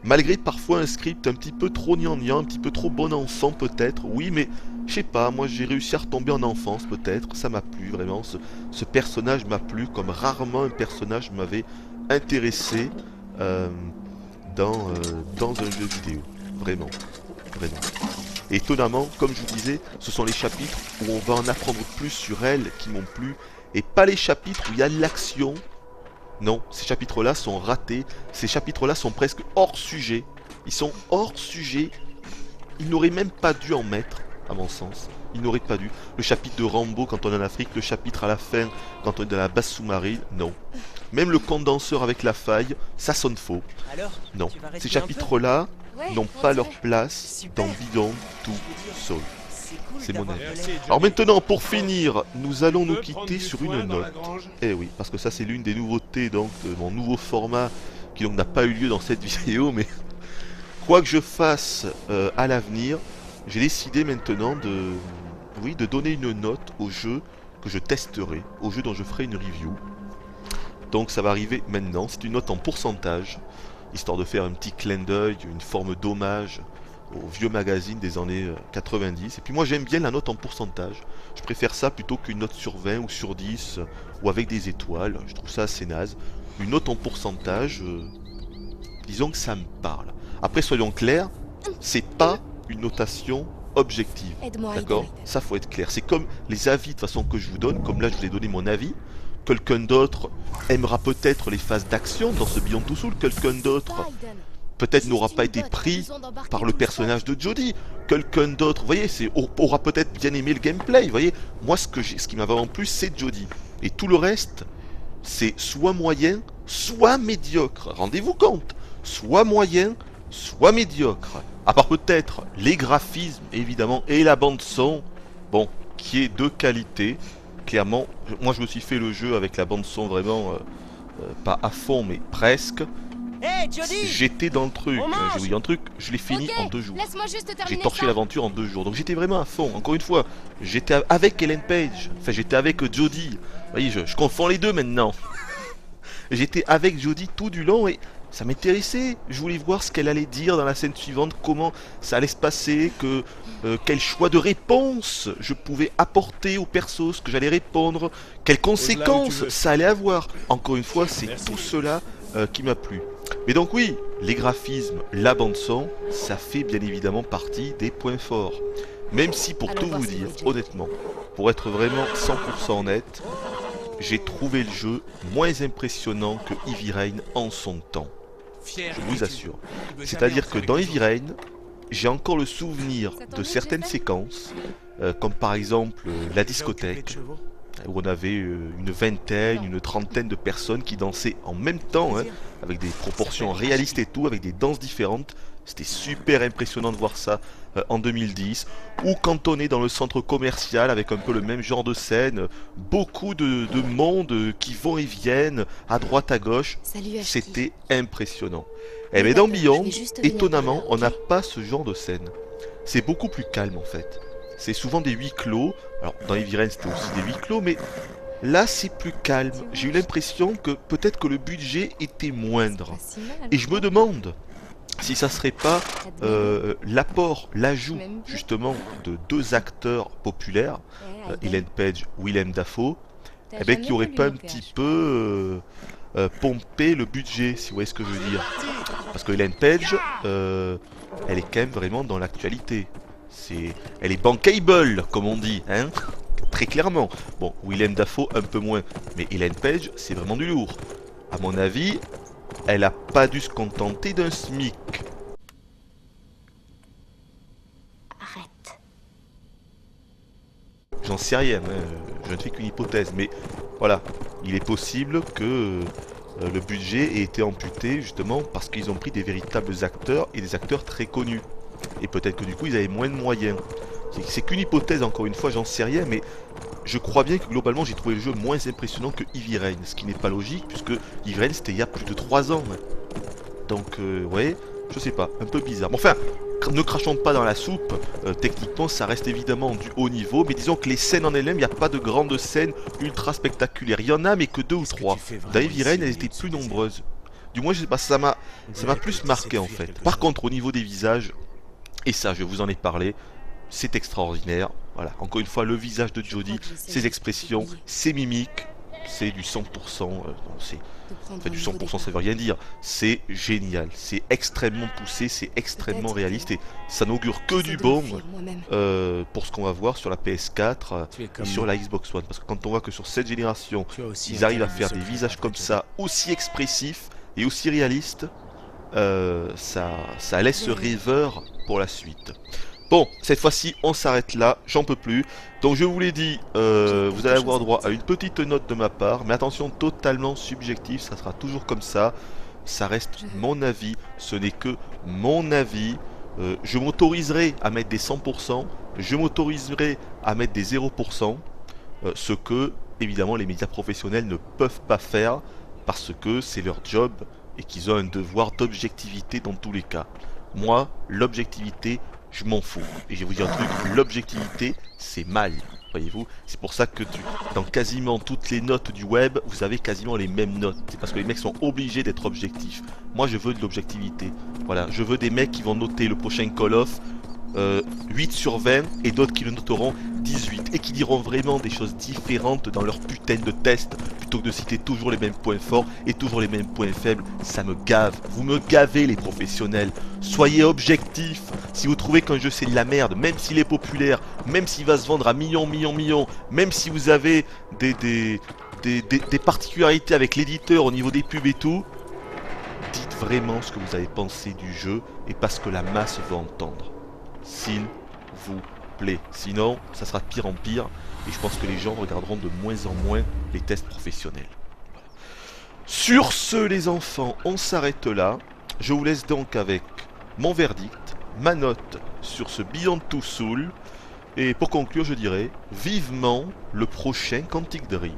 Malgré parfois un script un petit peu trop gnangnan, un petit peu trop bon enfant peut-être, oui mais je sais pas, moi j'ai réussi à retomber en enfance peut-être, ça m'a plu vraiment, ce personnage m'a plu comme rarement un personnage m'avait intéressé dans un jeu vidéo, vraiment, vraiment. Et étonnamment, comme je vous disais, ce sont les chapitres où on va en apprendre plus sur elle qui m'ont plu, et pas les chapitres où il y a de l'action. Non, ces chapitres-là sont ratés, ces chapitres-là sont presque hors sujet. Ils sont hors sujet. Ils n'auraient même pas dû en mettre, à mon sens. Ils n'auraient pas dû. Le chapitre de Rambo quand on est en Afrique, le chapitre à la fin quand on est dans la base sous-marine, non. Même le condenseur avec la faille, ça sonne faux. Non, ces chapitres-là n'ont pas leur place dans Beyond Two Souls. C'est mon avis. Alors maintenant, pour finir, nous allons nous quitter sur une note. Eh oui, parce que ça c'est l'une des nouveautés donc de mon nouveau format qui donc n'a pas eu lieu dans cette vidéo, mais quoi que je fasse à l'avenir, j'ai décidé maintenant de donner une note au jeu que je testerai, au jeu dont je ferai une review. Donc ça va arriver maintenant, c'est une note en pourcentage, histoire de faire un petit clin d'œil, une forme d'hommage au vieux magazine des années 90. Et puis moi j'aime bien la note en pourcentage. Je préfère ça plutôt qu'une note sur 20 ou sur 10 ou avec des étoiles. Je trouve ça assez naze. Une note en pourcentage, disons que ça me parle. Après soyons clairs, c'est pas une notation objective. D'accord? Ça faut être clair. C'est comme les avis de toute façon que je vous donne, comme là je vous ai donné mon avis. Quelqu'un d'autre aimera peut-être les phases d'action dans ce Beyond Two Souls. Quelqu'un d'autre peut-être n'aura pas été pris par le personnage de Jodie. Quelqu'un d'autre, vous voyez, aura peut-être bien aimé le gameplay. Vous voyez, moi ce qui m'a vraiment plu, c'est Jodie. Et tout le reste, c'est soit moyen, soit médiocre. Rendez-vous compte, soit moyen, soit médiocre. À part peut-être les graphismes, évidemment, et la bande son, bon, qui est de qualité. Clairement, moi je me suis fait le jeu avec la bande son vraiment pas à fond, mais presque. J'étais dans le truc, j'ai voulu un truc, je l'ai fini en 2 jours. Laisse-moi juste J'ai terminer torché ça. l'aventure en 2 jours, donc j'étais vraiment à fond. Encore une fois, j'étais avec Ellen Page, enfin j'étais avec Jodie. Vous voyez, je confonds les deux maintenant. J'étais avec Jodie tout du long et ça m'intéressait. Je voulais voir ce qu'elle allait dire dans la scène suivante, comment ça allait se passer, quel choix de réponse je pouvais apporter au perso, ce que j'allais répondre, quelles conséquences ça allait avoir. Encore une fois, c'est tout cela qui m'a plu. Mais donc oui, les graphismes, la bande son, ça fait bien évidemment partie des points forts. Même si pour Allons tout voir vous si dire, vous êtes honnêtement, pour être vraiment 100% honnête, j'ai trouvé le jeu moins impressionnant que Heavy Rain en son temps. Je vous assure. C'est-à-dire que dans Heavy Rain, j'ai encore le souvenir de certaines séquences, comme par exemple la discothèque, où on avait une vingtaine, une trentaine de personnes qui dansaient en même temps, hein, avec des proportions réalistes et tout, avec des danses différentes. C'était super impressionnant de voir ça en 2010. Ou quand on est dans le centre commercial avec un peu le même genre de scène, beaucoup de monde qui vont et viennent à droite à gauche, Salut, Ashley. c'était impressionnant. Et bien dans d'accord, Beyond, je vais juste venir étonnamment, par là, on n'a ok pas ce genre de scène. C'est beaucoup plus calme en fait. C'est souvent des huis clos. Alors dans Heavy Rain c'était aussi des huis clos, mais là c'est plus calme. J'ai eu l'impression que peut-être que le budget était moindre. Pas si mal. Et je me demande si ça serait pas l'apport, l'ajout justement de 2 acteurs populaires, Ellen Page, Willem Dafoe, eh ben, qui aurait pas un petit peu pompé le budget, si vous voyez ce que je veux dire. Parce que Ellen Page, elle est quand même vraiment dans l'actualité. Elle est bankable, comme on dit, hein, très clairement. Bon, Willem Dafoe un peu moins, mais Ellen Page, c'est vraiment du lourd. À mon avis, elle a pas dû se contenter d'un SMIC. Arrête. J'en sais rien, hein, je ne fais qu'une hypothèse, mais voilà, il est possible que le budget ait été amputé justement parce qu'ils ont pris des véritables acteurs et des acteurs très connus. Et peut-être que du coup ils avaient moins de moyens. C'est qu'une hypothèse, encore une fois, j'en sais rien, mais je crois bien que globalement j'ai trouvé le jeu moins impressionnant que Heavy Rain, ce qui n'est pas logique puisque Heavy Rain c'était il y a plus de 3 ans. Ouais. Donc, ouais, je sais pas, un peu bizarre. Bon, enfin, ne crachons pas dans la soupe, techniquement ça reste évidemment du haut niveau, mais disons que les scènes en elles-mêmes, il n'y a pas de grandes scènes ultra spectaculaires. Il y en a, mais que 2 ou 3. Dans Heavy Rain, elles étaient plus nombreuses. Du moins, je sais pas, ça m'a plus marqué en fait. Par contre, au niveau des visages, et ça, je vous en ai parlé, c'est extraordinaire. Voilà, encore une fois, le visage de Jodie, ses expressions, ses mimiques, c'est du 100%. Non, c'est du 100%, ça veut rien dire. C'est génial, c'est extrêmement poussé, c'est extrêmement réaliste et ça n'augure que du bon pour ce qu'on va voir sur la PS4 et sur la Xbox One. Parce que quand on voit que sur cette génération, ils arrivent à faire des visages comme ça, aussi expressifs et aussi réalistes, ça laisse rêveur pour la suite. Bon, cette fois-ci, on s'arrête là, j'en peux plus. Donc je vous l'ai dit, vous allez avoir droit à une petite note de ma part, mais attention, totalement subjectif, ça sera toujours comme ça. Ça reste mon avis, ce n'est que mon avis. Je m'autoriserai à mettre des 100%, je m'autoriserai à mettre des 0%, ce que, évidemment, les médias professionnels ne peuvent pas faire, parce que c'est leur job, et qu'ils ont un devoir d'objectivité dans tous les cas. Moi, l'objectivité, je m'en fous. Et je vais vous dire un truc, l'objectivité, c'est mal. Voyez-vous, c'est pour ça que dans quasiment toutes les notes du web, vous avez quasiment les mêmes notes. C'est parce que les mecs sont obligés d'être objectifs. Moi, je veux de l'objectivité. Voilà, je veux des mecs qui vont noter le prochain Call of 8 sur 20 et d'autres qui le noteront 18 et qui diront vraiment des choses différentes dans leur putain de test plutôt que de citer toujours les mêmes points forts et toujours les mêmes points faibles. Ça me gave, vous me gavez les professionnels. Soyez objectifs. Si vous trouvez qu'un jeu c'est de la merde, même s'il est populaire, même s'il va se vendre à millions, même si vous avez des particularités avec l'éditeur au niveau des pubs et tout, dites vraiment ce que vous avez pensé du jeu et pas ce que la masse veut entendre. S'il vous plaît. Sinon, ça sera de pire en pire et je pense que les gens regarderont de moins en moins les tests professionnels. Voilà. Sur ce, les enfants, on s'arrête là. Je vous laisse donc avec mon verdict, ma note sur ce Beyond Two Souls. Et pour conclure, je dirais vivement le prochain Quantic Dream.